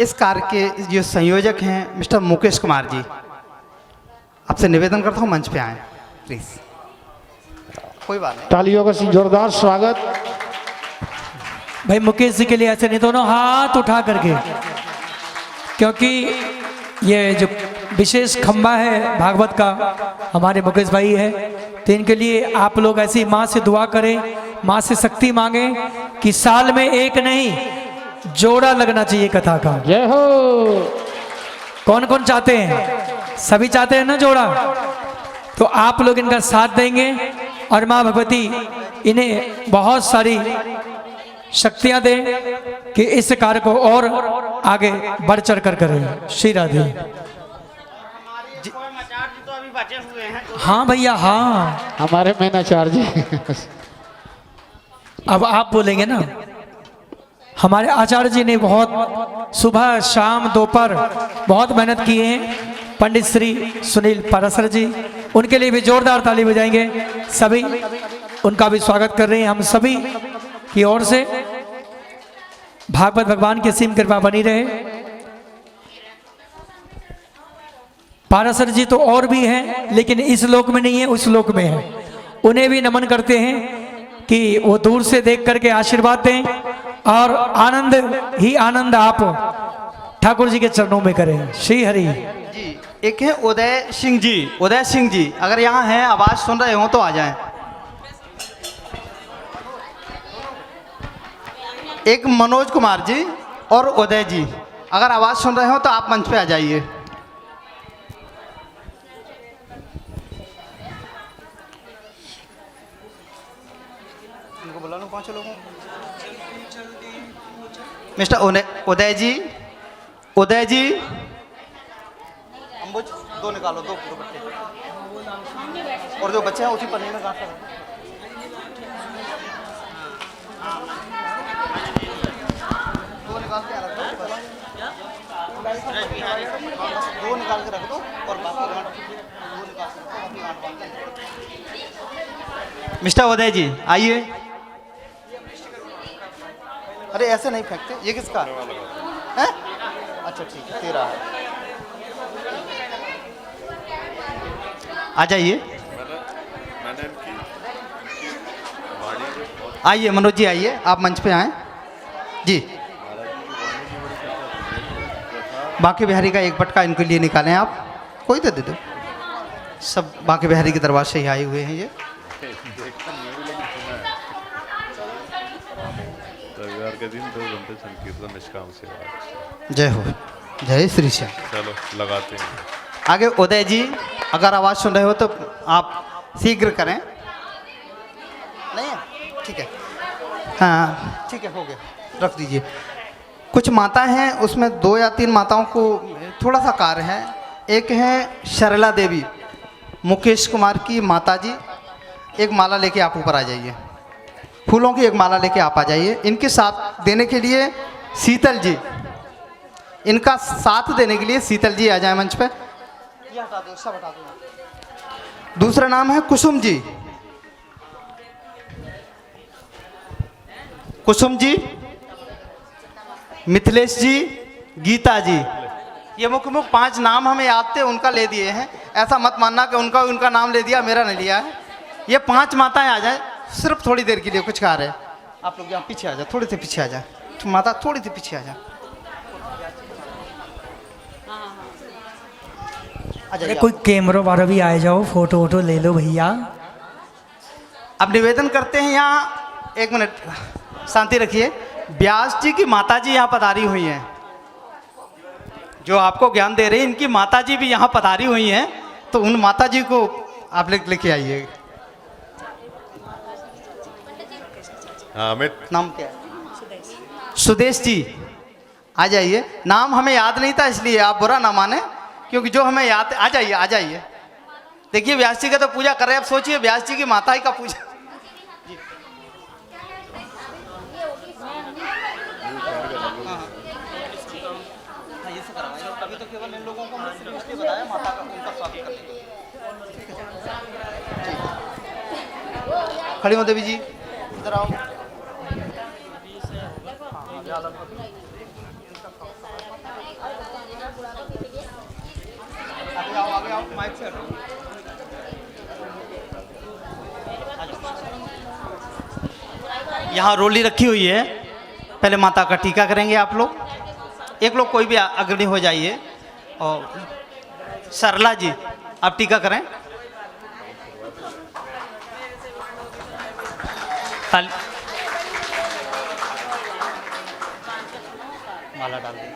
इस कार्य के जो संयोजक हैं मिस्टर मुकेश कुमार जी, आपसे निवेदन करता हूँ मंच पे आए प्लीज। कोई बात नहीं, तालियों का जोरदार स्वागत। भाई मुकेश जी के लिए ऐसे नहीं, दोनों हाथ उठा करके, क्योंकि ये जो विशेष खंबा है भागवत का हमारे मुकेश भाई है, तो इनके लिए आप लोग ऐसी माँ से दुआ करें, माँ से शक्ति मांगे कि साल में एक नहीं जोड़ा लगना चाहिए कथा का। जय हो। कौन कौन चाहते हैं? सभी चाहते हैं ना जोड़ा? तो आप लोग इनका साथ देंगे और माँ भगवती इन्हें बहुत सारी शक्तियां दें कि इस कार्य को और आगे बढ़ चढ़ कर करें। श्री राधे। हाँ भैया हाँ, हमारे मैनाचार्य जी। अब आप बोलेंगे ना। हमारे आचार्य जी ने बहुत सुबह शाम दोपहर बहुत मेहनत की है, पंडित श्री सुनील पारासर जी, उनके लिए भी जोरदार ताली बजाएंगे। सभी उनका भी स्वागत कर रहे हैं हम सभी की ओर से। भागवत भगवान की असीम कृपा बनी रहे। पारासर जी तो और भी हैं, लेकिन इस लोक में नहीं है, उस लोक में है। उन्हें भी नमन करते हैं कि वो दूर से देख करके आशीर्वाद दें और आनंद ही आनंद आप ठाकुर जी के चरणों में करें। श्री हरि जी। एक है उदय सिंह जी, उदय सिंह जी अगर यहाँ हैं, आवाज सुन रहे हो तो आ जाएं। एक मनोज कुमार जी और उदय जी, अगर आवाज सुन रहे हो तो आप मंच पे आ जाइए। इनको बुला लो 5 लोगों। मिस्टर उदय जी, उदय जी अम्बुज 2 निकालो, 2 दुपट्टे और जो बच्चे हैं उसी पन्नी में काट कर रखो। 2 निकाल के रख दो, 2 निकाल के रख दो और बाकी गांठ 2 निकाल के रखो, बाकी गांठ बांध के। मिस्टर उदय जी आइए। अरे ऐसे नहीं फेंकते, ये किसका है? अच्छा ठीक है, तेरा है। आ जाइए, आइए मनोज जी आइए, आप मंच पे आए जी। बांके बिहारी का एक पटका इनके लिए निकालें आप, कोई तो दे दो। सब बांके बिहारी के दरबार से ही आए हुए हैं ये। रविवार के दिन 2 घंटे संकीर्तन निष्काम सेवा। जय हो, जय श्री श्याम। चलो लगाते हैं। आगे उदय जी, अगर आवाज़ सुन रहे हो तो आप शीघ्र करें। नहीं है? ठीक है, हाँ ठीक है, हो गया, रख दीजिए। कुछ माता हैं, उसमें 2 या 3 माताओं को थोड़ा सा कार्य है। एक है शरला देवी, मुकेश कुमार की माता जी। एक माला लेके आप ऊपर आ जाइए, फूलों की एक माला लेके आप आ जाइए। इनके साथ देने के लिए शीतल जी, इनका साथ देने के लिए शीतल जी आ जाए मंच पे। ये हटा दो, सब हटा दो। दूसरा नाम है कुसुम जी, कुसुम जी, मिथिलेश जी, गीता जी। ये मुख्य 5 नाम हमें याद थे, उनका ले दिए हैं। ऐसा मत मानना कि उनका नाम ले दिया, मेरा नहीं लिया है। ये 5 माताएं आ जाए, सिर्फ थोड़ी देर के लिए कुछ खा रहे हैं। आप लोग यहाँ पीछे आ जाए, थोड़ी सी पीछे आ जाए, माता थोड़ी सी पीछे आ जाए। अरे कोई कैमरा वाला भी आ जाओ, फोटो वोटो ले लो भैया। अब निवेदन करते हैं, यहाँ 1 मिनट शांति रखिए। व्यास जी की माता जी यहाँ पधारी हुई हैं, जो आपको ज्ञान दे रहे हैं, इनकी माता जी भी यहाँ पधारी हुई हैं। तो उन माता जी को आप लेके आइए। हाँ अमित, नाम क्या है? सुदेश जी आ जाइए। नाम हमें याद नहीं था, इसलिए आप बुरा ना माने, क्योंकि जो हमें याद। आ जाइए, आ जाइए। देखिए व्यास जी का तो पूजा कर रहे हैं, अब सोचिए व्यास जी की माता ही का पूजा। अभी तो केवल इन लोगों को इसलिए बताया माता का, उनका स्वागत करने के लिए। खड़ी हो देवी जी। इधर आओ। आगे आओ, माइक से हटो। यहाँ रोली रखी हुई है, पहले माता का टीका करेंगे आप लोग। एक लोग कोई भी अग्रणी हो जाइए। और सरला जी आप टीका करें। माला डाल दें,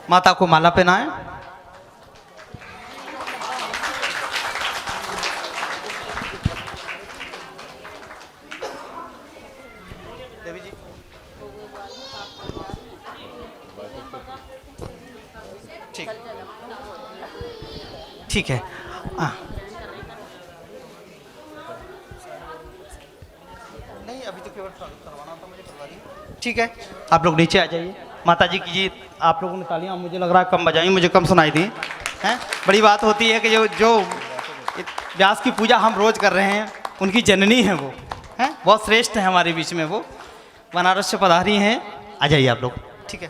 माता को माला पहनाएं। देवी जी ठीक ठीक है। नहीं अभी तो केवल करवाना था, मुझे करवा दी। ठीक है, आप लोग नीचे आ जाइए। माता जी की जी, आप लोगों ने तालियां मुझे लग रहा है कम बजाई, मुझे कम सुनाई दी हैं। बड़ी बात होती है कि जो व्यास की पूजा हम रोज कर रहे हैं, उनकी जननी है वो, हैं, बहुत श्रेष्ठ है हमारे बीच में। वो बनारस से पधारी हैं। आ जाइए आप लोग। ठीक है,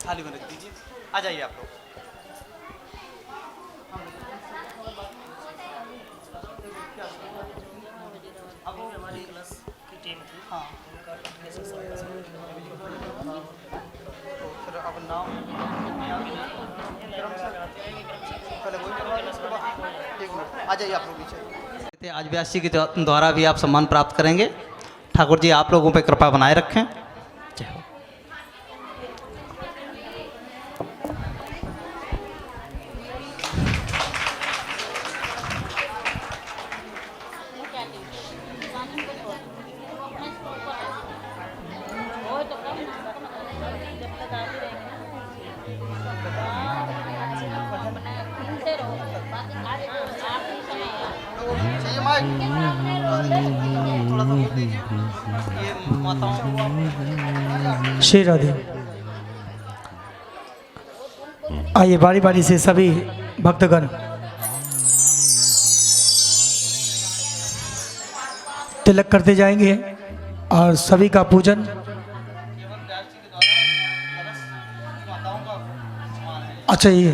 थाली में रख दीजिए। आ जाइए आप लोग। आ जाइए आप लोग नीचे। आज व्यास जी के द्वारा भी आप सम्मान प्राप्त करेंगे। ठाकुर जी आप लोगों पे कृपा बनाए रखें। जय हो। श्री राधे। आइए बारी बारी से सभी भक्तगण तिलक करते जाएंगे और सभी का पूजन। अच्छा ये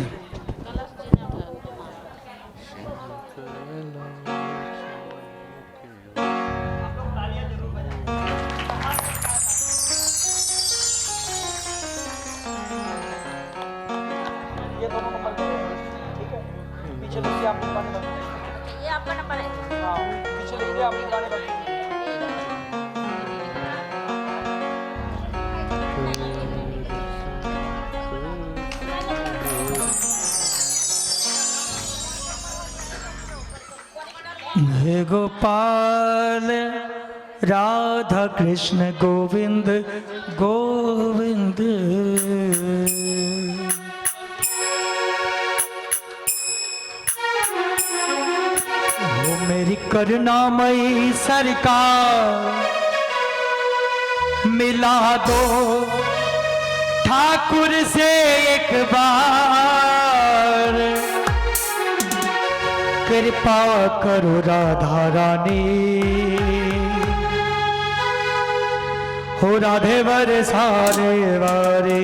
हे गोपाल राधा कृष्ण गोविंद गोविंद। ओ मेरी करुणामयी सरकार, मिला दो ठाकुर से एक बार। कृपा करो राधा रानी, हो राधे बरसाने वारे।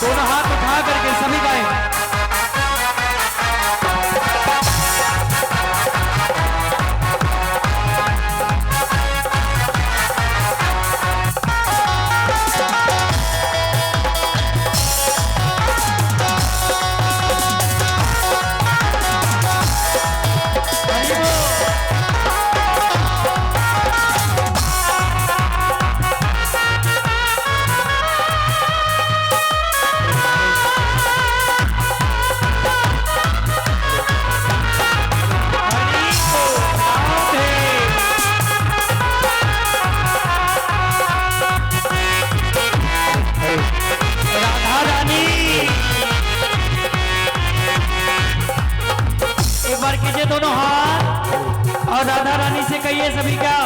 दोनों हाथ उठा करके सभी गाएं। लगाइए सभी का।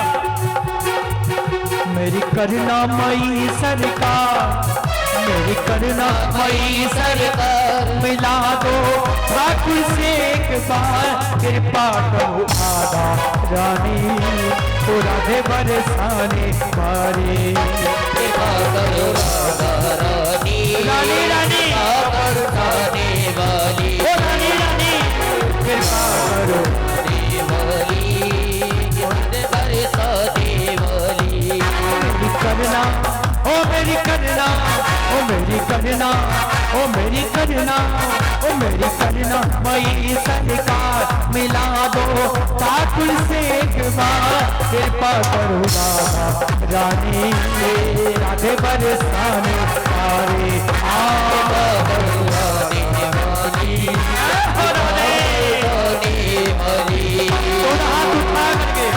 मेरी करुणामयी सरकार, मेरी करुणामयी सरकार, मिला दो ठाकुर से एक बार, कृपा करो आधा रानी, तो राधे बरसाने मारे। कृपा करो राधा रानी, रानी रानी बरसाने वाली, ओ रानी रानी, कृपा करो वाली, बरसाने वाली। मेरी करना, ओ मेरी करना, ओ मेरी करना, ओ मेरी करना, ओ मेरी करना मई सरकार, मिला दो ठाकुर से एक बार, कृपा करो राधा रानी, राधे बरसाने मारे। थोड़ा हाथ उठा करके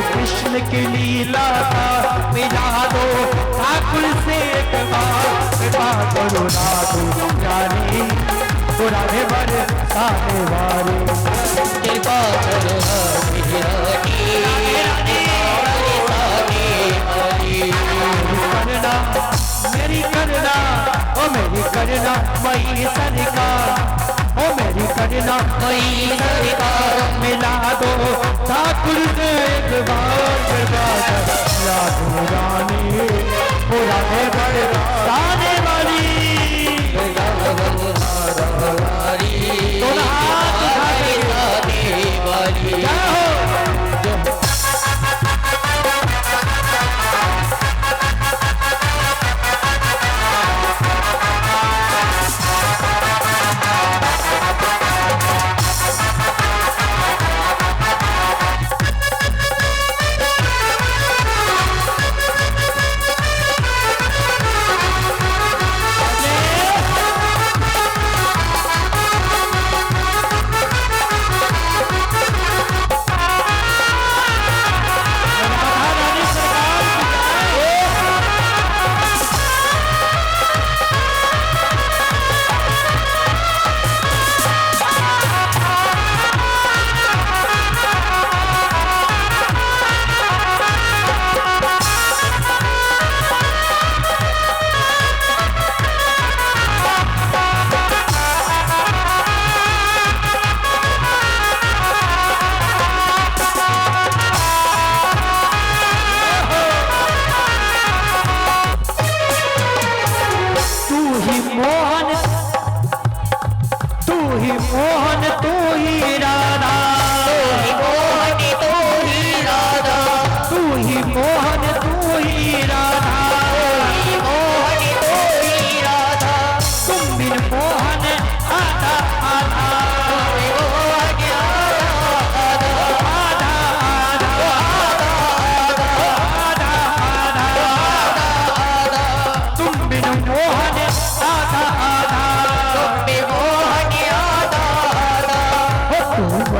कृष्ण की लीला का मिला दो ठाकुर से एक बार, कृपा करो राधे रानी, तो राधे बरसाने वाली। कृपा करो राधे रानी, करना मेरी करना, ओ मेरी करना मई सरकार, ओ मेरी करना मई सरकार, मिला दो ठाकुर से एक बार, राधे रानी, ओ राधे बरसाने वाली। थोड़ा हाथ उठा के वाली। क्या हो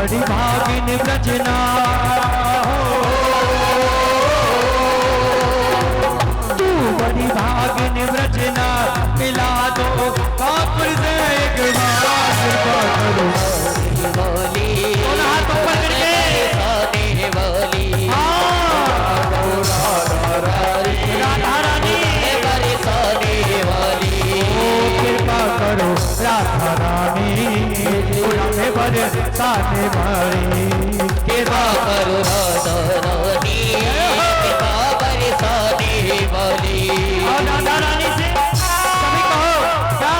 बड़ी भागिन व्रजना तू बड़ी भागिन व्रजना मिला दो कापुर से एक बार कृपा करो वाली दोनों हाथ ऊपर करके साने वाली राधा रानी बरसाने वाली कृपा करो राधा रानी उन्हें बरसाने वाली कृपा करो राधा रानी कृपा बरसाने वाली और राधा रानी से सभी कहो क्या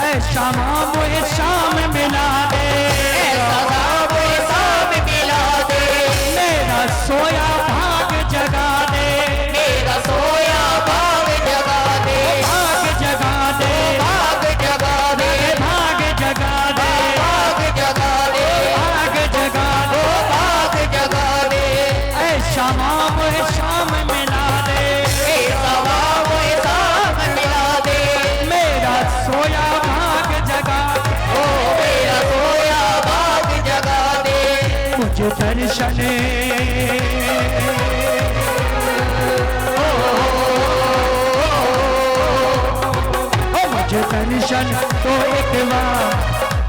ऐ श्यामा मोहे शाम मिला दे सदा वो शाम मिला दे मेरा सोया भाग जगा दे मेरा सोया भाग जगा दे भाग जगा दे भाग जगा दे भाग जगा दे भाग जगा दे भाग जगा दे भाग जगा दे ऐ श्यामा मोहे शाम मिला दे सदा वो शाम मिला दे मेरा सोया भाग जगा ओ मेरा सोया भाग जगा दे मुझे दर्शन ओ मुझे दर्शन तो एक बार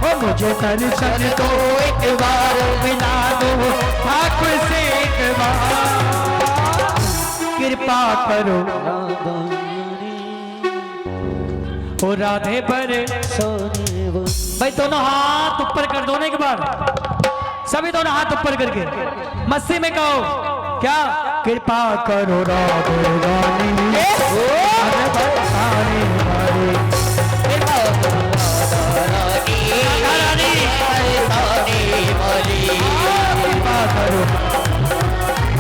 ओ मुझे दर्शन तो एक बार मिला दो ठाकुर से एक बार कृपा करो ओ राधे पर भाई दोनों हाथ ऊपर कर दोनों एक बार सभी दोनों हाथ ऊपर करके मस्ती में कहो क्या कृपा करो राधे रानी अरे बरसाने वाली कृपा करो राधा रानी बरसाने वाली कृपा करो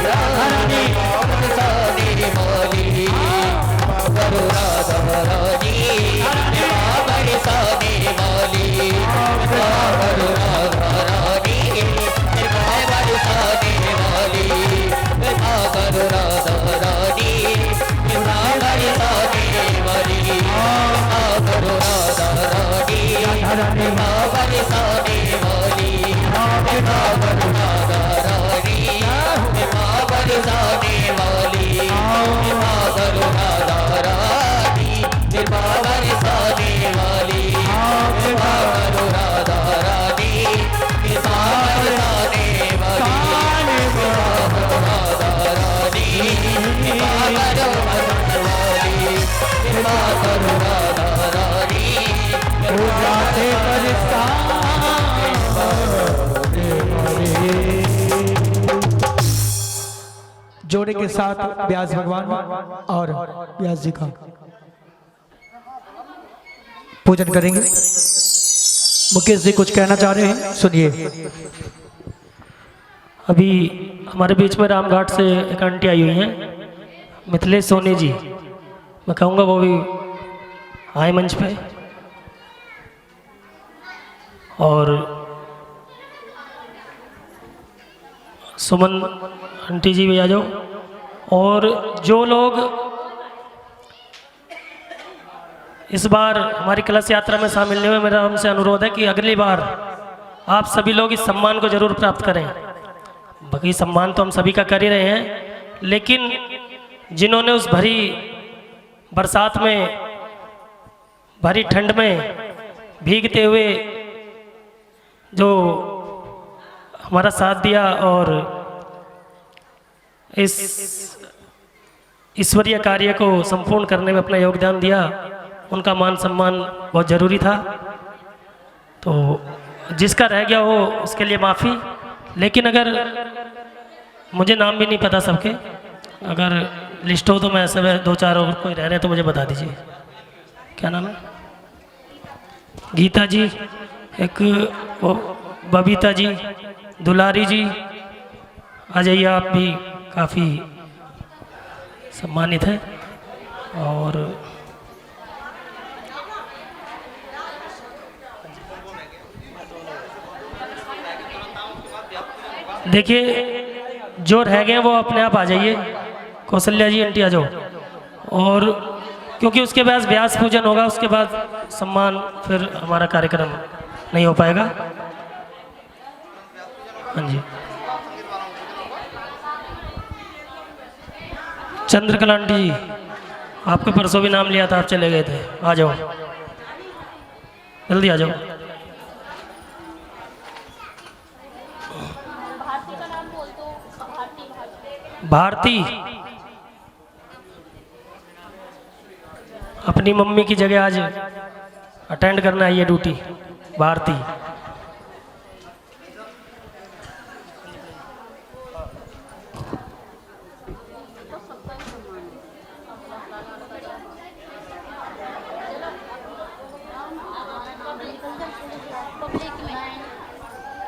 राधा रानी बरसाने वाली करो राधा रानी कृपा बरसाने वाली कृपा करो राधा रानी कृपा बरसाने वाली कृपा करो राधा रानी कृपा बरसाने वाली कृपा करो राधा रानी कृपा बरसाने वाली कृपा करो राधा रानी कृपा बरसाने वाली कृपा करो राधा रानी कृपा बरसाने वाली कृपा करो राधा रानी कृपा बरसाने वाली कृपा करो राधा रानी कृपा करो वाली कृपा करो राधा रानी हो जाते जोड़े के साथ व्यास भगवान और व्यास जी का पूजन करेंगे। मुकेश जी कुछ कहना चाह रहे हैं, सुनिए। अभी हमारे बीच में रामघाट से एक आंटी आई हुई हैं, मिथिलेश सोनी जी। मैं कहूँगा वो भी आए मंच पे। और सुमन आंटी जी भी आ जाओ। और जो लोग इस बार हमारी कलश यात्रा में शामिल नहीं हुए, मेरा उनसे अनुरोध है कि अगली बार आप सभी लोग इस सम्मान को जरूर प्राप्त करें। बाकी सम्मान तो हम सभी का कर ही रहे हैं, लेकिन जिन्होंने उस भरी बरसात में, भरी ठंड में भीगते हुए जो हमारा साथ दिया और इस ईश्वरीय कार्य को संपूर्ण करने में अपना योगदान दिया, उनका मान सम्मान बहुत ज़रूरी था। तो जिसका रह गया हो उसके लिए माफ़ी। लेकिन अगर मुझे नाम भी नहीं पता सबके, अगर लिस्ट हो तो मैं ऐसे में 2-4 और कोई रह रहे हैं तो मुझे बता दीजिए। क्या नाम है? गीता जी, एक वो बबीता जी, दुलारी जी, आ जाइए, आप भी काफ़ी सम्मानित हैं। और देखिए जो रह गए हैं वो अपने आप आ जाइए। कौशल्या जी, आंटी आ जाओ। और क्योंकि उसके बाद व्यास पूजन होगा, उसके बाद सम्मान, फिर हमारा कार्यक्रम नहीं हो पाएगा। हाँ जी, चंद्रकला आंटी जी, आपका परसों भी नाम लिया था, आप चले गए थे। आ जाओ, जल्दी आ जाओ। भारती अपनी मम्मी की जगह आज अटेंड करना है ये ड्यूटी। भारती,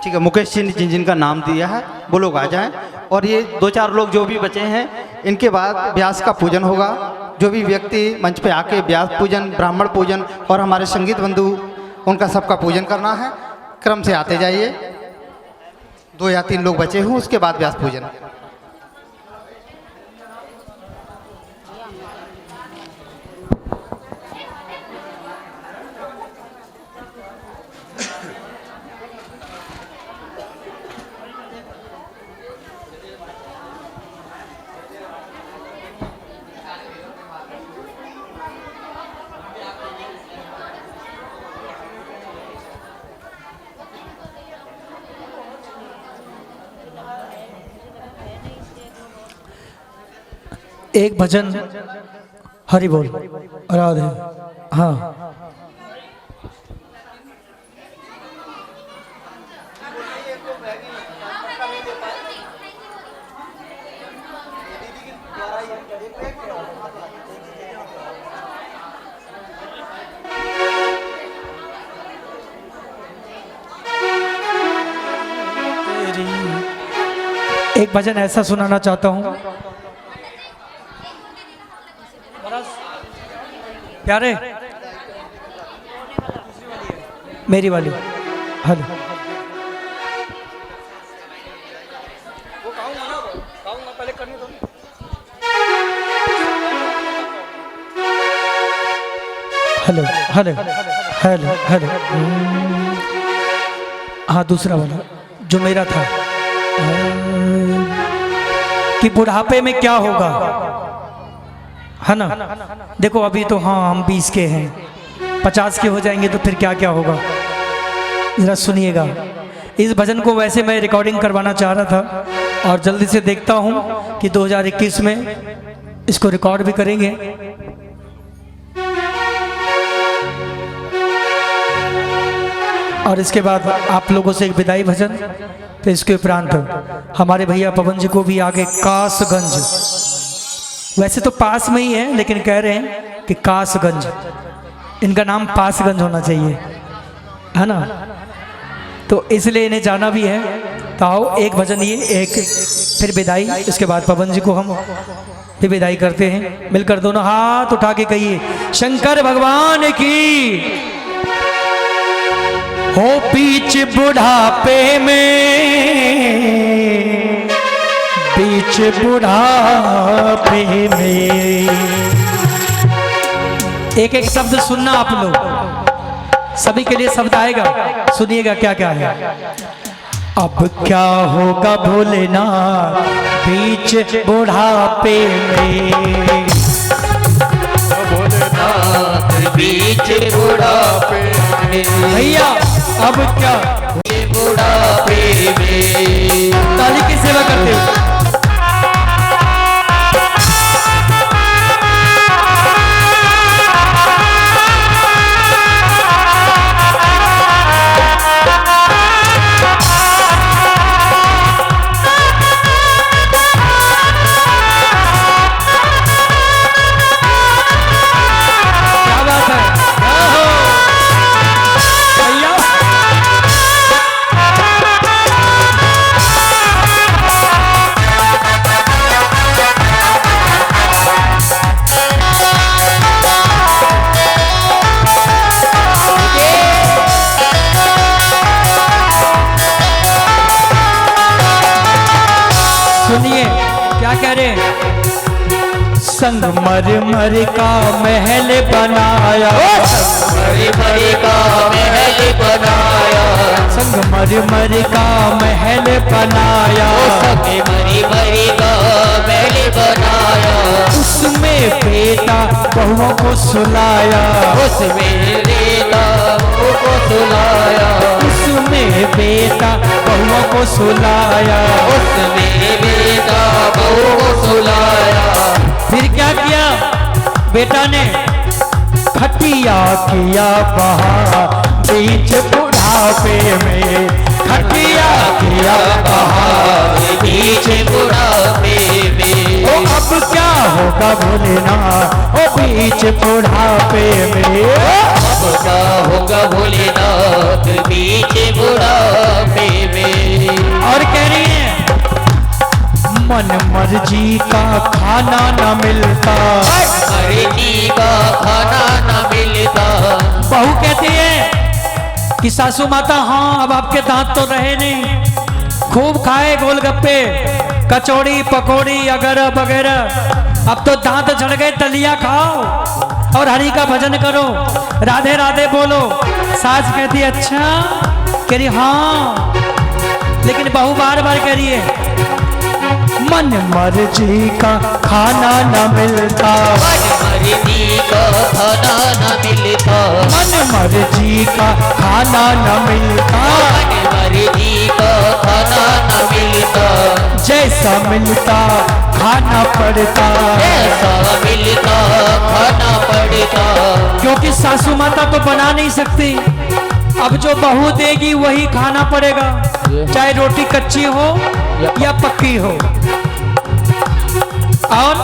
ठीक है, मुकेश जी ने जिनका नाम दिया है वो लोग आ जाएं, और ये 2-4 लोग जो भी बचे हैं, इनके बाद व्यास का पूजन होगा। जो भी व्यक्ति मंच पे आके व्यास पूजन, ब्राह्मण पूजन और हमारे संगीत बंधु, उनका सबका पूजन करना है। क्रम से आते जाइए, 2 या 3 लोग बचे हों, उसके बाद व्यास पूजन। एक भजन हरि बोल राधे। हाँ, एक भजन ऐसा सुनाना चाहता हूँ प्यारे, मेरी वाली। Hello, hello hello hello hello. हाँ, दूसरा वाला जो मेरा था कि बुढ़ापे में क्या होगा, है ना। देखो अभी तो हाँ हम 20 के हैं, 50 के हो जाएंगे तो फिर क्या क्या होगा, जरा सुनिएगा। इस भजन को वैसे मैं रिकॉर्डिंग करवाना चाह रहा था और जल्दी से देखता हूँ कि 2021 में इसको रिकॉर्ड भी करेंगे। और इसके बाद आप लोगों से एक विदाई भजन, तो इसके उपरांत हमारे भैया पवन जी को भी आगे कासगंज, वैसे तो पास में ही है लेकिन कह रहे हैं कि कासगंज, इनका नाम पासगंज होना चाहिए, है ना, तो इसलिए इन्हें जाना भी है। तो आओ एक भजन ये, एक फिर विदाई, इसके बाद पवन जी को हम फिर विदाई करते हैं। मिलकर दोनों हाथ उठा के कहिए शंकर भगवान की। हो बीच बुढ़ापे में, बीच बुढ़ापे में, एक एक शब्द सुनना आप लोग, सभी के लिए शब्द आएगा, सुनिएगा क्या क्या है। अब क्या होगा भोलेनाथ बीच बुढ़ापे में, भोलेनाथ बीच बुढ़ापे में, भैया अब क्या बुढ़ापे में, ताली की सेवा करते हो। सुनिए क्या कह रहे हैं। संगमरमर का महल बनाया, संगमरमर का महल बनाया, मर का महल बनाया, संगे मरी मरी का महल बनाया, उसमें बेटा बहुओं को सुलाया, उसमें बेटा बहुओं को सुलाया, उसमें बेटा बहुओं को सुलाया, उसमें बेटा बहुओं को सुलाया। फिर क्या किया बेटा ने? खटिया किया बहा बीच बुढ़ापे में, खटिया किया बहा बीच बुढ़ापे में। ओ अब क्या होगा भोलेनाथ, ओ बीच बुढ़ापे में, अब क्या होगा भोलेनाथ बीच बुढ़ापे में। और कह रही है मन मर्जी का खाना न मिलता, मर्जी का खाना न मिलता। बहू कहती है कि सासू माता हाँ अब आपके दांत तो रहे नहीं, खूब खाए गोलगप्पे कचौड़ी पकौड़ी वगैरह वगैरह, अब तो दांत झड़ गए, दलिया खाओ और हरि का भजन करो, राधे राधे बोलो। सास कहती है अच्छा, कह रही हाँ, लेकिन बहू बार बार कह रही है मन मर्जी का खाना न मिलता, मर्जी का खाना न मिलता, मन मर्जी का खाना न मिलता, मर्जी का खाना न मिलता। जैसा मिलता खाना पड़ता, ऐसा मिलता खाना पड़ता। क्योंकि सासू माता तो बना नहीं सकती, अब जो बहू देगी वही खाना पड़ेगा, चाहे रोटी कच्ची हो या पक्की हो। और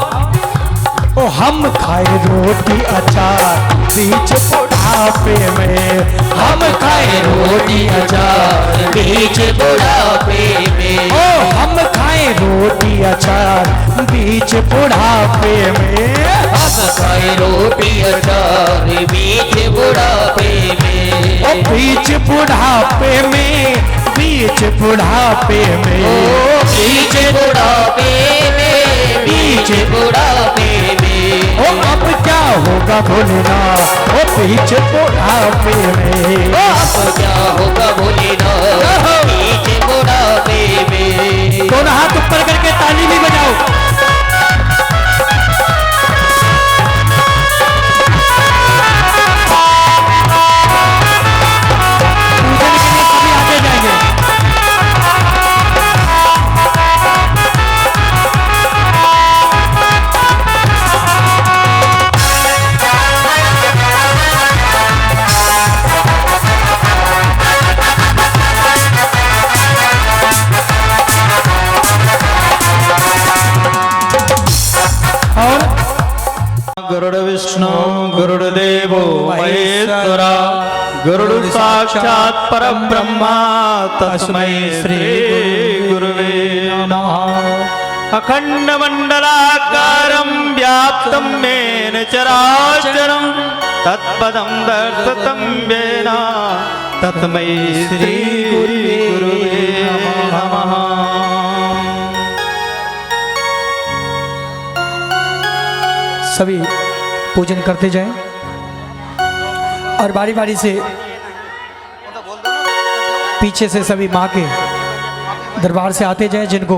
ओ हम खाए रोटी अचार बीच बुढ़ापे में, हम खाए रोटी अचार बीच बुढ़ापे में। ओ हम खाए रोटी अचार बीच बुढ़ापे में, हम खाए रोटी अचार बीच बुढ़ापे में। ओ बीच बुढ़ापे में, बीच बुढ़ापे में, बीच बुढ़ापे में, बीच बुढ़ापे में। ओ अब क्या होगा भोलेनाथ, ओ बीच बुढ़ापे में, अब क्या होगा भोलेनाथ बीच बुढ़ापे में। दोनों हाथ ऊपर करके ताली भी बजाओ। पूजन के लिए सभी आगे जाएंगे। गुरुर् विष्णु गुरुर्देवो महेश्वरा, गुरुर् साक्षात् परब्रह्मा तस्मै श्री गुरुवे नमः। अखंड मंडलाकारं व्याप्तं येन चराचरं, तत्पदं दर्शितं येन तस्मै श्री गुरुवे नमः। सभी पूजन करते जाएं और बारी बारी से पीछे से सभी माँ के दरबार से आते जाएं। जिनको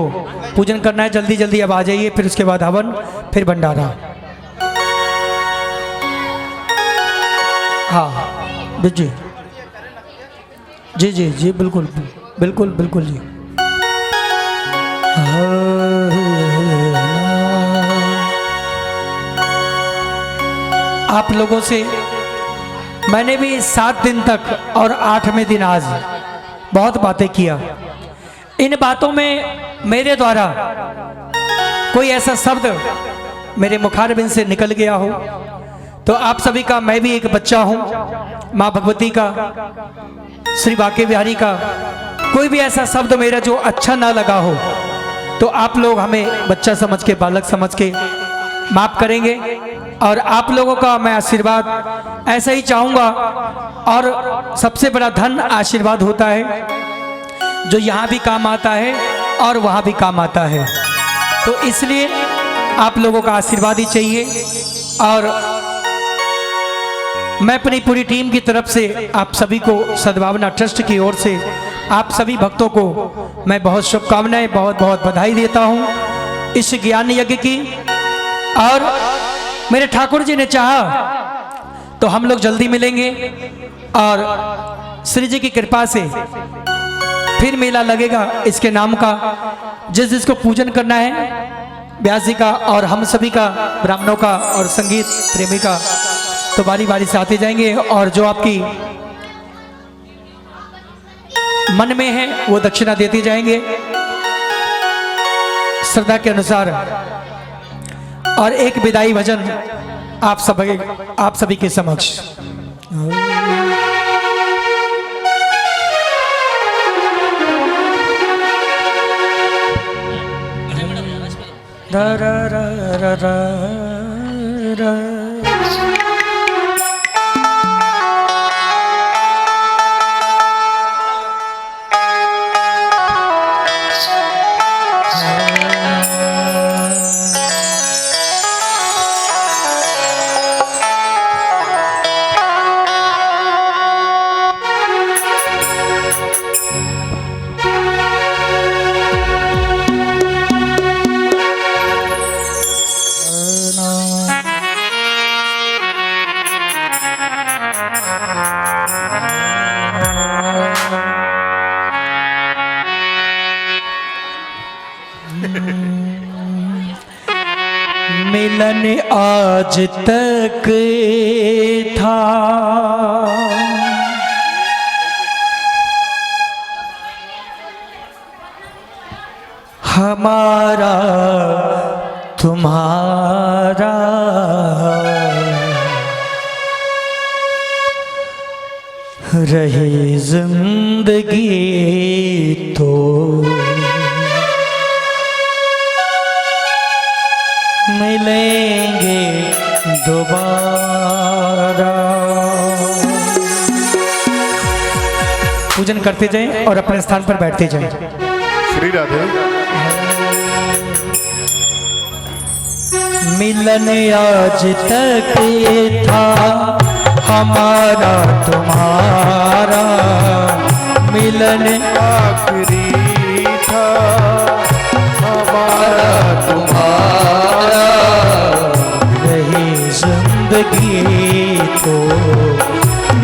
पूजन करना है जल्दी जल्दी अब आ जाइए, फिर उसके बाद हवन, फिर भंडारा। हाँ जी जी जी जी बिल्कुल बिल्कुल बिल्कुल जी। आप लोगों से मैंने भी 7 दिन तक और 8वें दिन आज बहुत बातें किया। इन बातों में मेरे द्वारा कोई ऐसा शब्द मेरे मुखारबिंद से निकल गया हो तो आप सभी का, मैं भी एक बच्चा हूँ, माँ भगवती का, श्री बांके बिहारी का, कोई भी ऐसा शब्द मेरा जो अच्छा ना लगा हो तो आप लोग हमें बच्चा समझ के, बालक समझ के माफ करेंगे। और आप लोगों का मैं आशीर्वाद ऐसा ही चाहूँगा। और सबसे बड़ा धन आशीर्वाद होता है जो यहाँ भी काम आता है और वहाँ भी काम आता है, तो इसलिए आप लोगों का आशीर्वाद ही चाहिए। और मैं अपनी पूरी टीम की तरफ से आप सभी को सद्भावना ट्रस्ट की ओर से आप सभी भक्तों को मैं बहुत शुभकामनाएं, बहुत बहुत बधाई देता हूं इस ज्ञान यज्ञ की। और मेरे ठाकुर जी ने चाहा तो हम लोग जल्दी मिलेंगे और श्री जी की कृपा से फिर मेला लगेगा इसके नाम का। जिसको पूजन करना है व्यास जी का और हम सभी का, ब्राह्मणों का और संगीत प्रेमी का, तो बारी बारी से आते जाएंगे और जो आपकी मन में है वो दक्षिणा देते जाएंगे श्रद्धा के अनुसार। और एक विदाई भजन आप सभी के समक्ष। रा रा रा रा रा रा। मिलन आज तक था हमारा तुम्हारा, रही जिंदगी तो मिलेंगे दोबारा। पूजन करते जाएं और अपने स्थान पर बैठते जाएं। श्री राधे। मिलन आज तक था हमारा तुम्हारा, मिलन आखिरी था हमारा तुम्हारा, रही जिंदगी तो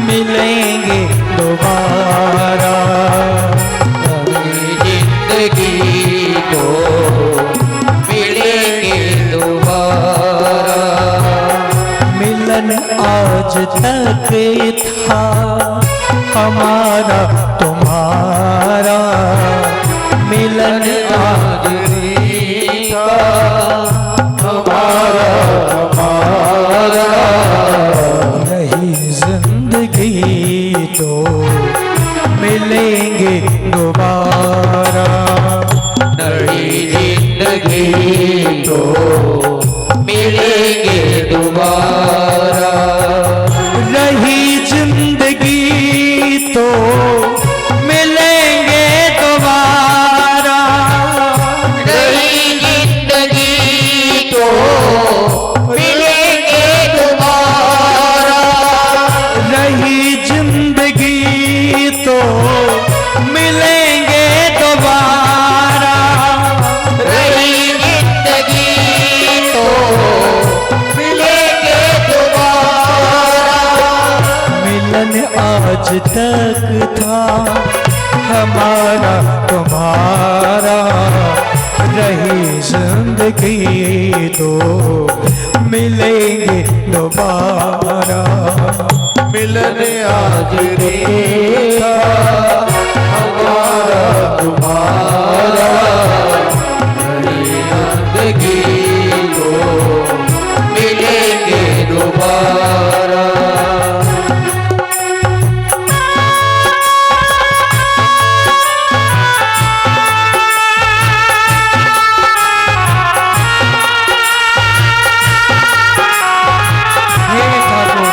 मिलेंगे दोबारा। जिंदगी को मिलेंगे दोबारा। मिलन आज तक था हमारा तुम्हारा, मिलन आज हमारा हमारा, रही जिंदगी तो मिलेंगे दोबारा। नई जिंदगी तो मिलेंगे दोबारा। रही जिंदगी तो मिलेंगे दोबारा। नई जिंदगी तो मिलेंगे दोबारा। रही जिंदगी तो मिलेंगे दोबारा। रही जिंदगी तो मिलेंगे दोबारा। मिलन आज तक था हमारा तुम्हारा, रही जिंदगी तो मिलेंगे दोबारा। मिलन आखिरी था हमारा तुम्हारा, जिंदगी को मिलेंगे दोबारा। हे ठाकुर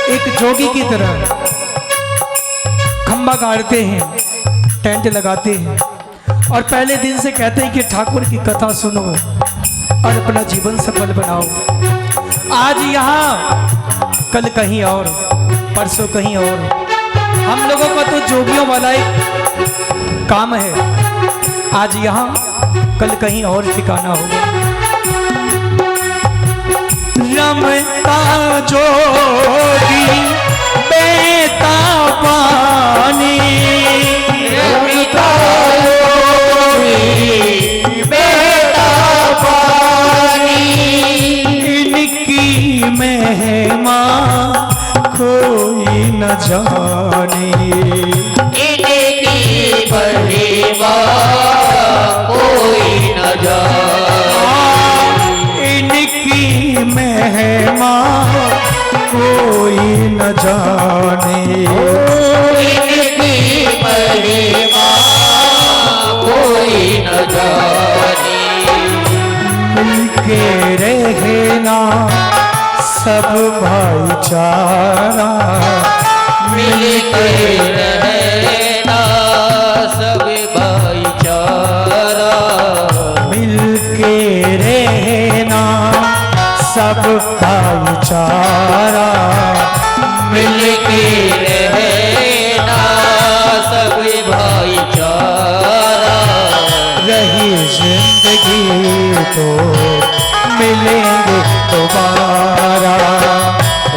एक जोगी की तरह खंबा गाड़ते हैं, टेंट लगाते हैं और पहले दिन से कहते हैं कि ठाकुर की कथा सुनो और अपना जीवन सफल बनाओ। आज यहाँ, कल कहीं और, परसों कहीं और। हम लोगों का तो जोगियों वाला एक काम है, आज यहाँ कल कहीं और ठिकाना होगा। रमता जोगी बेता पानी, रमता जोगी बेटा पानी, इनकी महिमा कोई न जाने, इनकी महिमा कोई न जाने, इनकी महिमा कोई न जाने, इनकी महिमा कोई न जाने। मिलके रहना सब भाईचारा, मिलके रहना सब भाईचारा, मिलके रहना सब भाईचारा, मिलके रहना सब भाईचारा। रही जिंदगी तो मिलेंगे दोबारा,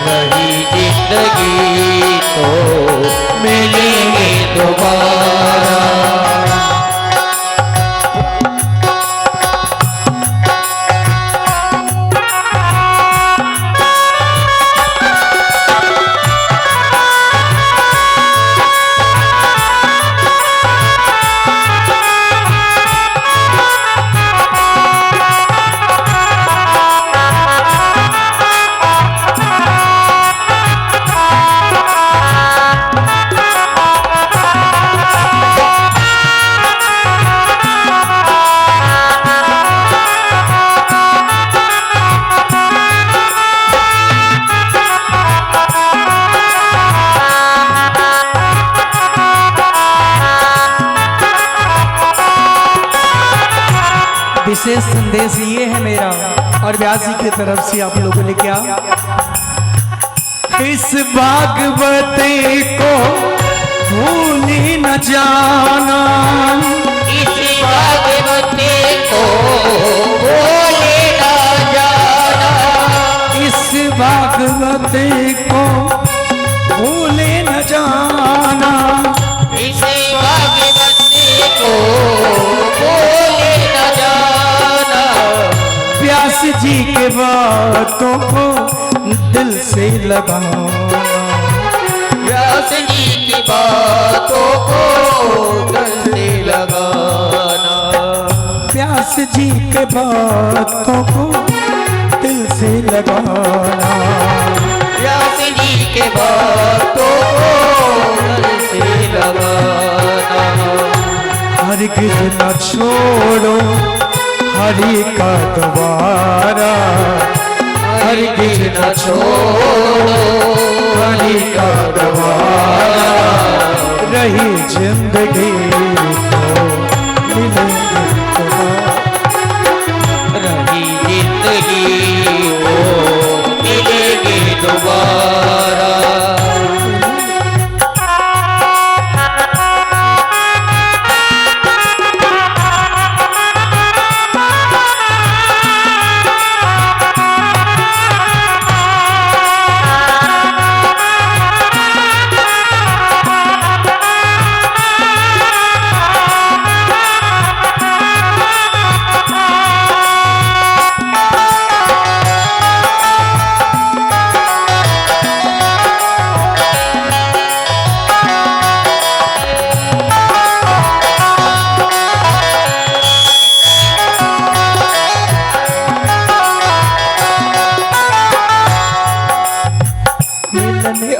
रही जिंदगी तो मिलेंगे दोबारा। विशेष संदेश ये है मेरा और व्यास जी की तरफ से आप लोगों ने क्या, इस भागवती को भूली न जाना, इस भागवती को भूले न जाना, इस भागवती को भूले न जाना, इस भागवती को भूले न जाना। व्यास जी के बातों को दिल से लगाना, व्यास जी की बातों को दिल से लगाना, व्यास जी के बातों को दिल से लगाना, व्यास जी के बातों को दिल से लगाना। हरगिज न छोड़ो हरि का द्वारा, हरगिज न छोड़ो हरि का द्वारा, रही जिंदगी तो मिलेंगे दोबारा, रही जिंदगी वो मिलेगी दोबारा।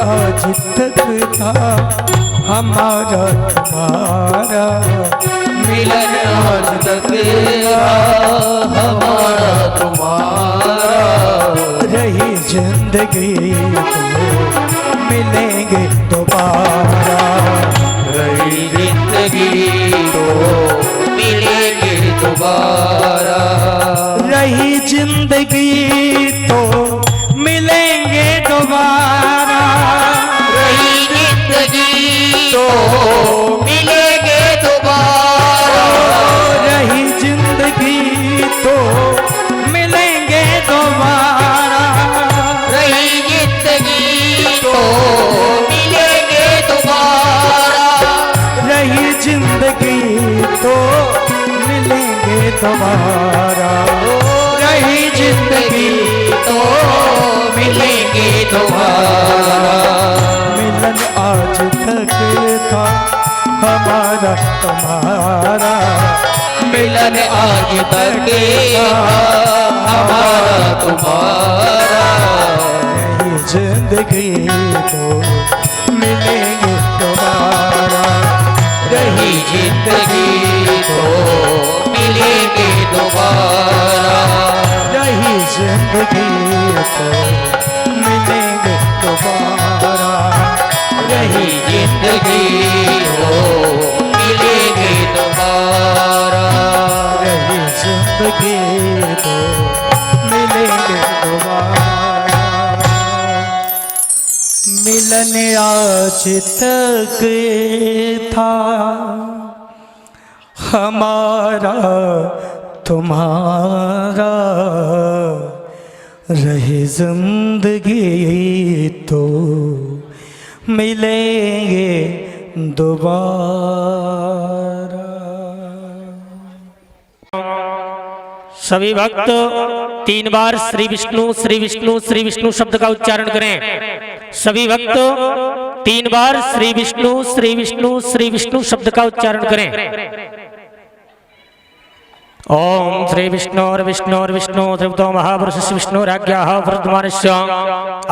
आज तक था हमारा तुम्हारा, मिलन आज तक हमारा तुम्हारा, रही जिंदगी तो मिलेंगे दोबारा। रही जिंदगी तो मिलेंगे दोबारा। रही जिंदगी तो मिलेंगे दोबारा। रही जिंदगी तो मिलेंगे दोबारा। रही जिंदगी तो मिलेंगे दोबारा। रही जिंदगी तो मिलेंगे दोबारा। रही जिंदगी तो मिलेंगे दोबारा। रही जिंदगी तो मिलेंगे दोबारा। मिलन आज तक था हमारा तुम्हारा। मिलन आज तक हमारा तुम्हारा। रही जिंदगी तो मिलेंगे दोबारा। रही जिंदगी तो मिलेंगे दोबारा। रही जिंदगी तो मिलेंगे दोबारा। रही जिंदगी तो मिलेंगे दोबारा। रही जिंदगी तो मिलेंगे दोबारा। मिलन आज तक था हमारा तुम्हारा। रही जिंदगी तो मिलेंगे दोबारा। सभी भक्त 3 बार श्री विष्णु श्री विष्णु श्री विष्णु शब्द का उच्चारण करें। सभी भक्त 3 बार श्री विष्णु श्री विष्णु श्री विष्णु शब्द का उच्चारण करें। ओम श्री विष्णोर विष्णोर विष्णु त्रिवतो महापुरुषस्य विष्णुराज्ञाः वर्धमानस्य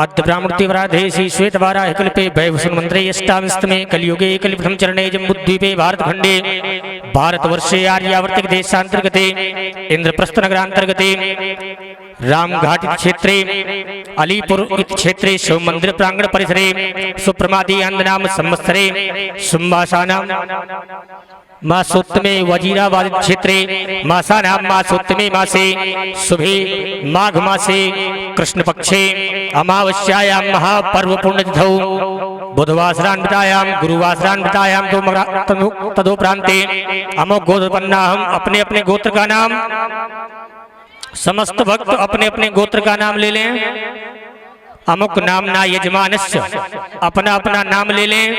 अद्य ब्राह्मणति वराधेसि श्वेतवाराह कल्पे भैवसुन मंत्रे अष्टाविंशतमे कलियुगे कलिप्रथम चरणे जम्बूद्वीपे भारतखण्डे भारतवर्षे आर्यावर्तिक देशान्तर्गते इंद्रप्रस्थ नगरान्तर्गते रामघाट क्षेत्रे अलीपुर इति क्षेत्रे शिव मंदिर प्रांगण परिसरे सुप्रमादी अंधनाम संवत्सरे सुम्बासानां मासोत्तमे वजीराबाद क्षेत्रे मासानां मासोत्तमे मासे शुभे माघ मासे कृष्ण पक्षे अमावस्यायां महापर्व पुण्यतिथौ बुधवासरान्वितायां गुरुवासरान्वितायां तदोपरान्ते अमोघ गोत्रोत्पन्नाहं अपने अपने गोत्र का नाम समस्त भक्त अपने अपने गोत्र का नाम ले लें। अमुक नामना यजमानस्य अपना अपना नाम ले लें।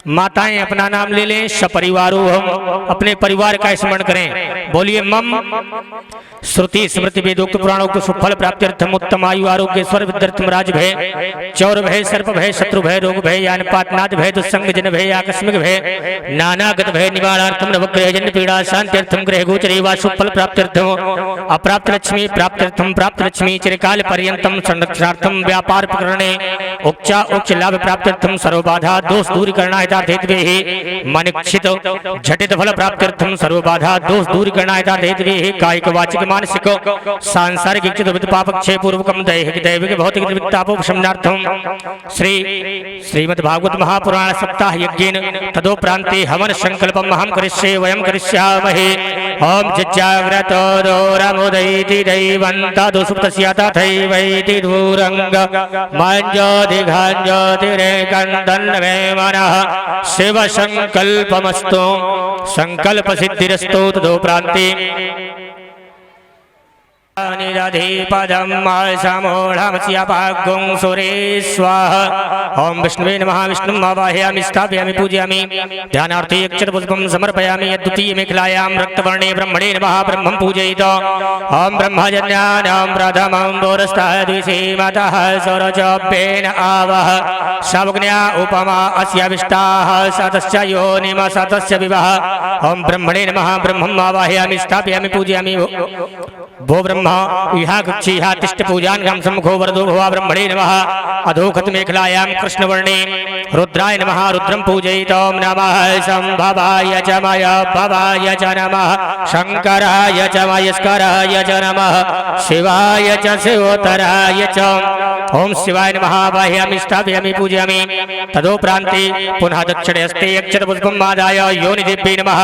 माताएं अपना नाम ले लें। सपरिवारो हम अपने परिवार का स्मरण करें। बोलिए मम श्रुति स्मृति वेदोक्त पुराणोक्त सुफल प्राप्त्यर्थम उत्तम आयु आरोग्य स्वर विद्यार्थम राज भय चौर भय सर्प भय शत्रु भय रोग भय यान पातनाद भय दुस्संग जन भय आकस्मिक भय नानागत भय निवारणार्थम नवग्रह जन पीड़ा शांत्यर्थम ग्रह गोचरे वा सुफल प्राप्त्यर्थम अप्राप्त लक्ष्मी प्राप्त्यर्थम प्राप्त लक्ष्मी चिरकाल पर्यंतम संरक्षणार्थम व्यापार प्रकरणे उच्चा उच्च लाभ प्राप्त्यर्थम सर्वबाधा दोष दूरीकरणा हेतु मनिक्षित झटित फल प्राप्त्यर्थम सर्वबाधा दोष दूरीकरणा हेतु कायिक वाचिक मानसिक सांसारिक पाप क्षय पूर्वकम दैहिक दैविक भौतिक तापोपशमनार्थम श्रीमद्भागवत महापुराण सप्ताह यज्ञेन तदोप्रान्ते हवन संकल्पम अहं करिष्ये वयं करिष्यामहे। ओम जज्जाग्रतो दोरमुदैति दैवन्तो सुप्तस्य तथैवैति दूरंग माञ्जोतिघाञ्जोतिरेकन्दन्वे मनः शिव संकल्पमस्तु संकल्प सिद्धिरस्तु तदोप्रान्ते निरधिपदं समूढमस्यापाग्गुं सुरे स्वाहा। ओम विष्णुवे नमः। विष्णुं आवाहयामि स्थापयामि पूजयामि ध्यानार्थे अक्षतपुष्पं समर्पयामि। द्वितीयमेखलायां रक्तवर्णे ब्रह्मणे नमः ब्रह्मं पूजयित। ओम ब्रह्मजन्यानां प्रथमं पुरस्ताद्विषीमतः स्वरजोपेन आवह शावग्न्या उपमा अस्याविष्टाः सतस्य योनिम सतस्य विवः। ओम ब्रह्मणे नमः। ब्रह्मं आवाहयामि स्थापयामि पूजयामि भो ब्रह्मा इहा गुच्छीहा तिष्ठ पूजान सम्मुखो वरदो भवा ब्रह्मणे नमः अधोखत मेखलायां कृष्णवर्णे रुद्राय नमः रुद्रं पूजयितो नमः संभवाय च मय भवाय च नमः शंकराय च मयस्कराय च नमः शिवाय च शिवोत्तराय च ओम शिवाय नमः वाह्यामि स्थापयामि पूजयामि तदोपरान्ते पुनः दक्षिणे हस्ते अक्षतपुष्पम् आदाय योनिदेव्यै नमः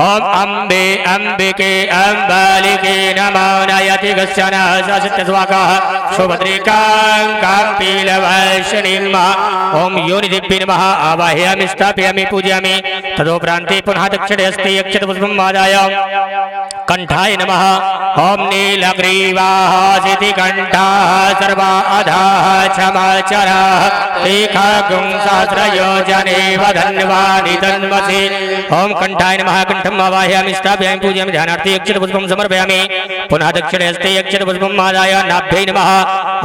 ओम अम्बे अम्बिके अम्बालिके नमो नयति कश्चन सत्यस्वाकः सुभद्रिकां काम्पीलवर्षिणीम् ओम योनिदेव्यै नमः आवाहयामि स्थापयामि पूजयामि तदोपरान्ते पुनः दक्षिणे हस्ते अक्षतपुष्पम् आदाय कंठाय नमः ओम नीलग्रीवाः सिद्धिकण्ठाः सर्वा अधाः क्षमाचराः एकागुं सहस्रयोजने वधन्वानि तन्वसे ओम कंठाय नमः कंठम् आवाहयामि स्थापयामि पूजयामि ध्यानार्थे अक्षतपुष्पं समर्पयामि पुनः दक्षिणे हस्ते अक्षतपुष्पम् आदाय नाभ्यै नमः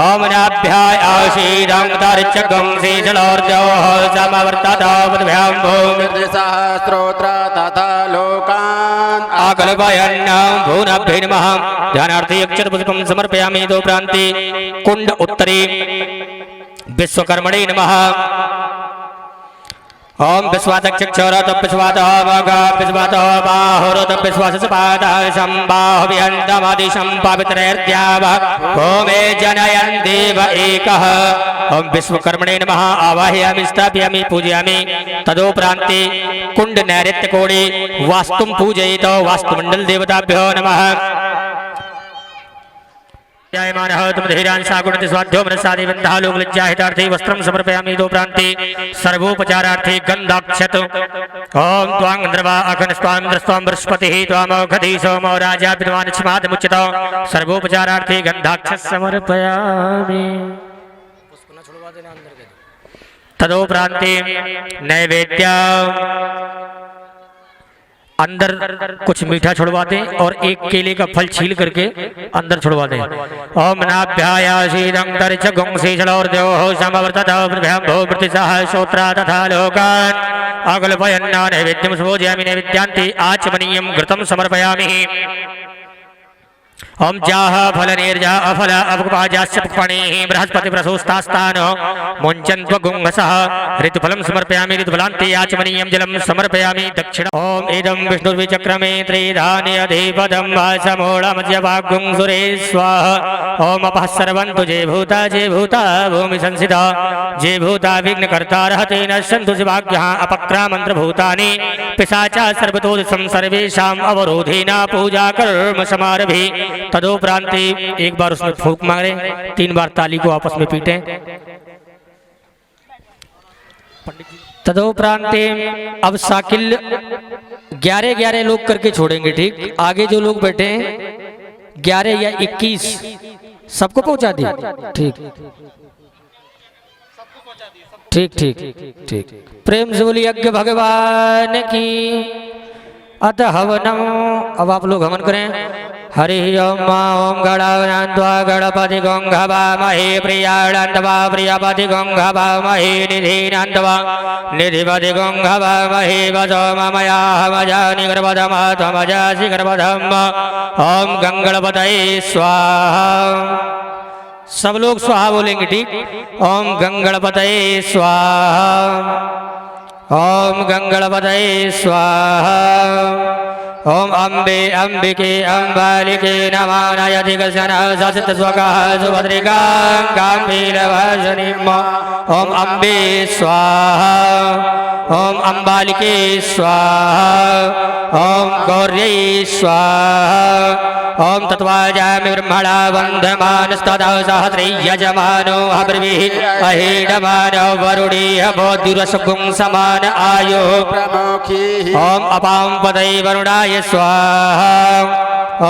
ओम नाभ्याय आशीरं तर्चकं शेषलोर्जोः समवर्ततो बुद्भ्यां भूमि सहस्रोत्र तथा लोकान् आकल्पयन्नां भूनाभ्यै नमः ध्यानार्थे अक्षतपुष्पं समर्पयामि दो प्रान्ते कुंड उत्तरे विश्वकर्मणे नमः ओम विश्वासचक्षुरत विश्वातः मघा विश्वातः बाहुरत विश्वासपादः सम्बाहुव्यन्तमदिशं पवित्रैर्द्यावः भूमे जनयन् देव एकः ओम विश्वकर्मणे नमः आवाहयामि स्थापयामि पूजयामि तदोपरान्ते कुंड नैऋत्यकोणे वास्तुं पूजयितो वास्तुमण्डल देवताभ्यो नमः जायमानः तुम धीरांशा गुणति स्वाध्यो मनसादि बन्धः लोकलज्जाहितार्थे वस्त्रं समर्पयामि दो प्रान्ते सर्वोपचारार्थे गन्धाक्षत ओम त्वां इन्द्रवा अखनस्त्वां बृहस्पतिः त्वामौषधी सोमो राजा विद्वान् क्षमादमुच्यतो सर्वोपचारार्थे गन्धाक्षत समर्पयामि तदोपरान्ते नैवेद्य अंदर कुछ मीठा छुड़वा दें और एक केले का फल छील करके अंदर छुड़वा दें ओम नाभ्यायासीदंतरिचगुंसेशलोर्देवो तथा लोकान् अकल्पयन्ना नैवेद्यं सुभोजयामि नैवेद्यान्ते आचमनीयं घृतं समर्पयामि ओम जाह फल निर्जा अफल अपकुपाजास्य पुष्पणेः बृहस्पति प्रसूस्तास्तान मुञ्चन्त्व गुंहसः ऋतुफलं समर्पयामि ऋतुफलान्ते आचमनीयं जलं समर्पयामि दक्षिण ओम इदं विष्णुर्विचक्रमे त्रिधान्यधिपदं वासमूढमध्यभागुं सुरे स्वाहा ओम अपः सर्वन्तु जे भूता भूमि संसिता जे भूता विघ्नकर्तारः ते नश्यन्तु शिवाज्ञः अपक्रामन्त्रभूतानि पिशाचा सर्वतोदिशं सर्वेषाम् अवरोधेन पूजा कर्म समारभे तदोपरांते एक बार उसमें फूंक मारे 3 बार ताली को आपस में पीटे तदोपरांते अब साकिल 11 लोग करके छोड़ेंगे ठीक आगे जो लोग बैठे हैं 11 या 21 सबको पहुंचा दिया ठीक ठीक ठीक ठीक प्रेम से बोलिए यज्ञ भगवान की अतः हवनम अब आप लोग हवन करें हरि ओम ओम गणानंत्वा गणपति गंगवामहे प्रियानंदवा प्रियपति गंगवामहे निधिनंदवा निधिपति गंगवामहे वसो ममया मजानि गर्भधम त्वमजासि गर्भधम ओम गंगणपतये स्वाहा सब लोग स्वाहा बोलेंगे ठीक ओम गंगणपतये स्वाहा ओम गंगणपतये स्वाहा ओम अम्बे अम्बिके अम्बालिके नमो नयति कश्चन सत्यस्वाकः सुभद्रिकां काम्पीलवर्षिणीम् ओम अम्बे स्वाहा ओम अम्बालिके स्वाहा ओम गौर्यै स्वाहा ओम तत्वाजामि ब्रह्मणा वन्दमानस्तदा सहस्रे यजमानो हब्रवीः अहीडमानो वरुणीह बोधिरसगुं समान आयो ओम अपां पतये वरुणाय स्वाहा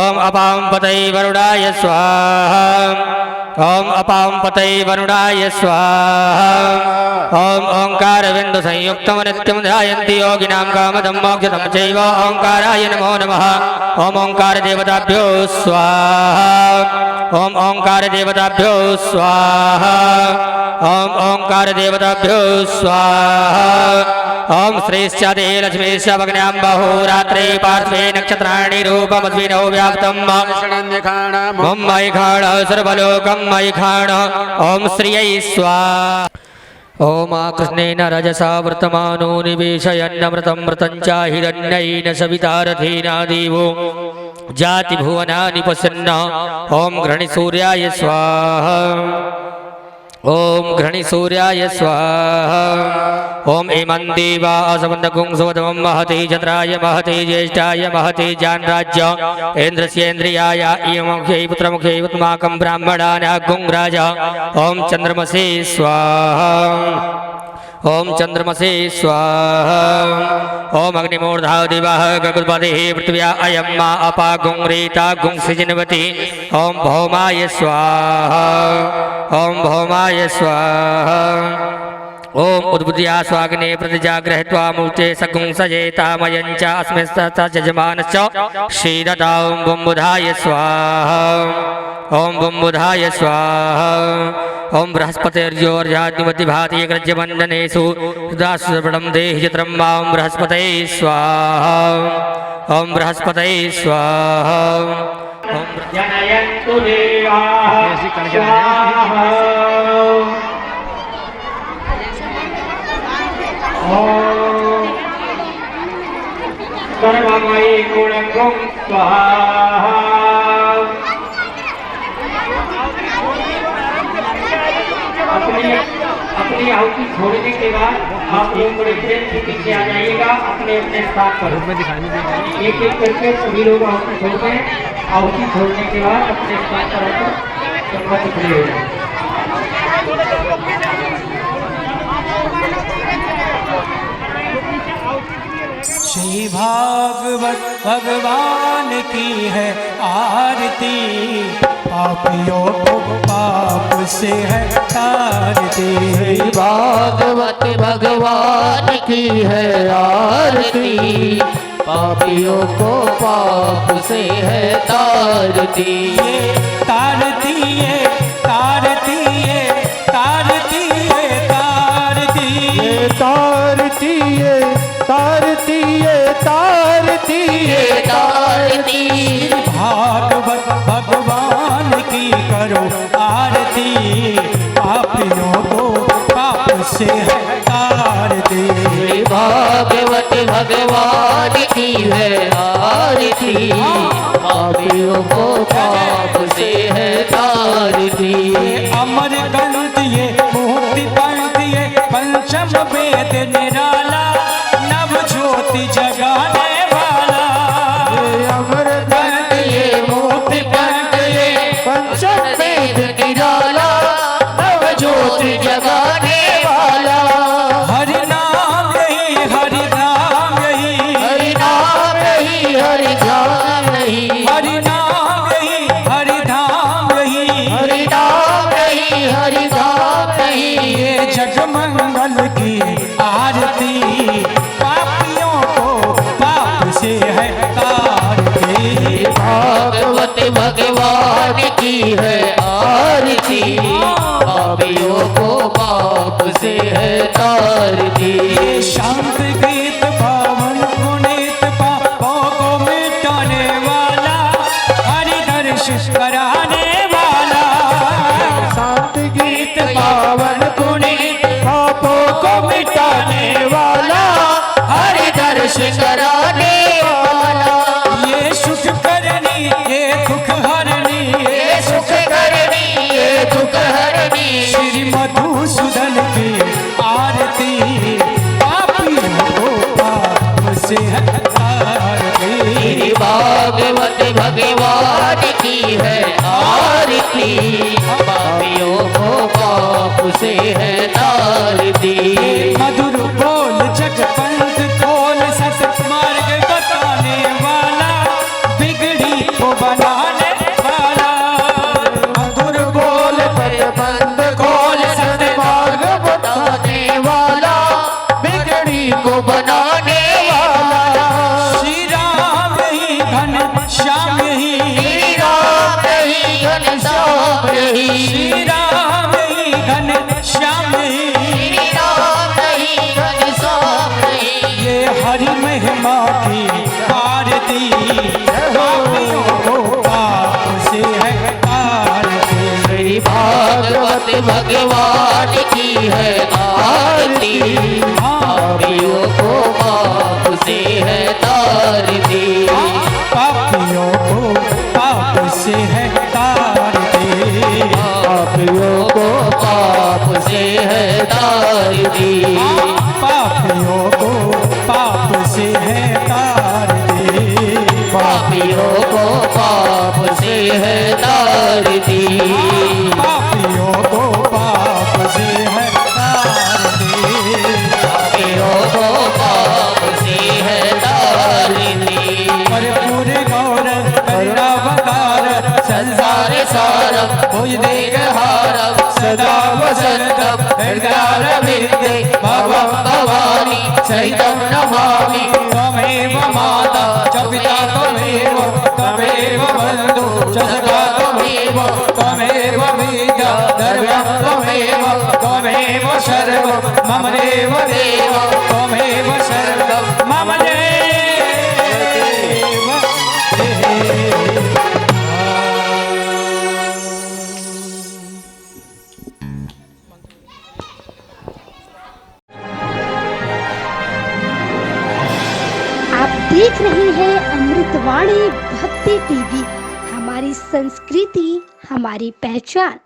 ओम अपां पतये वरुणाय स्वाहा ओम अपां पतये वरुणाय स्वाहा ओम ओंकार बिंदु संयुक्तम नित्यं ध्यायन्ति योगिनां कामदं मोक्षदं चैव ओंकाराय नमो नमः ओम ओंकार देवताभ्यो स्वाहा ओम ओंकार देवताभ्यो स्वाहा ओम ओंकार देवताभ्यो स्वाहा ओम श्रेष्ठदे लक्ष्मीश्च भग्न्यां बहुरात्रे पार्श्वे नक्षत्राणि रूपमद्विनो व्याप्तम् ओम मैखाण सर्वलोकं मैखाण ओम श्रियै स्वाहा ओम कृष्णेन रजसा वर्तमानो निवेशयन्नमृतं मृतं च हिरण्येन सवितारथेना देवो जाति भुवनानि पश्यन्न ओम घृणिसूर्याय स्वाहा ओम घृणिसूर्याय स्वाहा ओम एमं देवा असवन्दकुं सुवदमं महते चन्द्राय महते ज्येष्ठाय महते जानराज्य इन्द्रस्येन्द्रियाय इयमुखे पुत्रमुखे उत्माकं ब्राह्मणानागुं राजा ओम चन्द्रमसे स्वाहा ओम चन्द्रमसे स्वाहा ओम अग्निमूर्धा दिवः गगुल्पतिः पृथिव्या अयं मा अपा गुं रेता गुं सृजनवती ओम भौमाय स्वाहा ओम भौमाय स्वाहा ओम उद्बुद्ध्या स्वाग्ने प्रतिजाग्रहित्वा मूर्ते सगुं सजेतामयं च अस्मिंस्तजमानश्च क्षीरता ओम बुम्बुधाय स्वाहा ओम बुम्बुधाय स्वाहा ओम बृहस्पतिर्योर्जाद्युमति भाति ग्रज्यवन्दनेषु दासुव्रतं देहि चित्रं मां बृहस्पतये स्वाहा ओम बृहस्पतये स्वाहा ओम जनयन्तु देवाः स्वाहा ओम सर्वमयि गुणगुं स्वाहा अपनी आहुति छोड़ने के बाद आप लोग बड़े प्रेम से पीछे आ जाइएगा अपने अपने स्थान पर एक एक करके सभी लोग आहुति छोड़ दें आहुति छोड़ने के बाद अपने स्थान पर आकर संपत्ति खड़ी हो जाए श्री भागवत भगवान की है आरती पापियों को पाप से है तारती भागवत भगवान की है आरती पापियों को पाप से है तारती तारती है तारती है तारती है तारती तारती है तारती है तारती है तारती भागवत भगवान की करो आरती पापियों को पाप से है तारती भागवत भगवान की है आरती पापियों को पाप से है तारती अमर ग्रंथ ये मुक्ति पंथ ये पंचम वेद निराला नव ज्योति जगाने वाला अमर पंथ ये मुक्ति पंथ ये पंचम वेद निराला नव ज्योति जगाने वाला हरि नाम यही हरि नाम यही हरि नाम यही हरि नाम यही हरि नाम यही हरि धाम यही हरि नाम यही हरि नाम यही ये जगमंगल की आरती पापियों को पाप से है तारती भागवत भगवान की है आरती पापियों को पाप से है तारती शांत गीत पावन पुनीत पापों को मिटाने वाला हरि दर्शन कराने वाला शांत गीत पावन पुनीत पापों को मिटाने वाला हरि दर्शन कराने वाला ये सुख करनी ये दुख हरनी ये सुख करनी ये दुख हरनी श्री मधुसूदन की आरती पापियों को पाप से है तारती भागवत भगवान की है आरती पापियों को पाप से है तारती मधुर बोल जगपंथ खोल सत मार्ग बताने वाला बिगड़ी को बनाने वाला मधुर बोल बंद खोल सतमार्ग बताने वाला बिगड़ी को बनाने वाला श्री राम ही घन श्याम ही श्री राम ही घनश्याम ही श्री राम ही घन श्याम है आरती पापियों को पाप से है तारती पापियों को पाप से है तारती पापियों को पाप से है तारती पापियों को पाप से है तारती पापियों को पाप से है तारती पापियों को पाप से है तारती पापियों को पाप से है तारती पर पूरे गौर करुणावतार संसार सारम भुज देग हारम सदा वसंतम हृदयारविंदे भवं भवानी सहितं नमामि त्वमेव माता च पिता त्वमेव त्वमेव बन्धु च सखा त्वमेव त्वमेव विद्या धर्मं त्वमेव त्वमेव सर्वं मम देव देव त्वमेव सर्वं मम देव आप देख रहे हैं अमृतवाणी भक्ति टीवी। हमारी संस्कृति हमारी पहचान।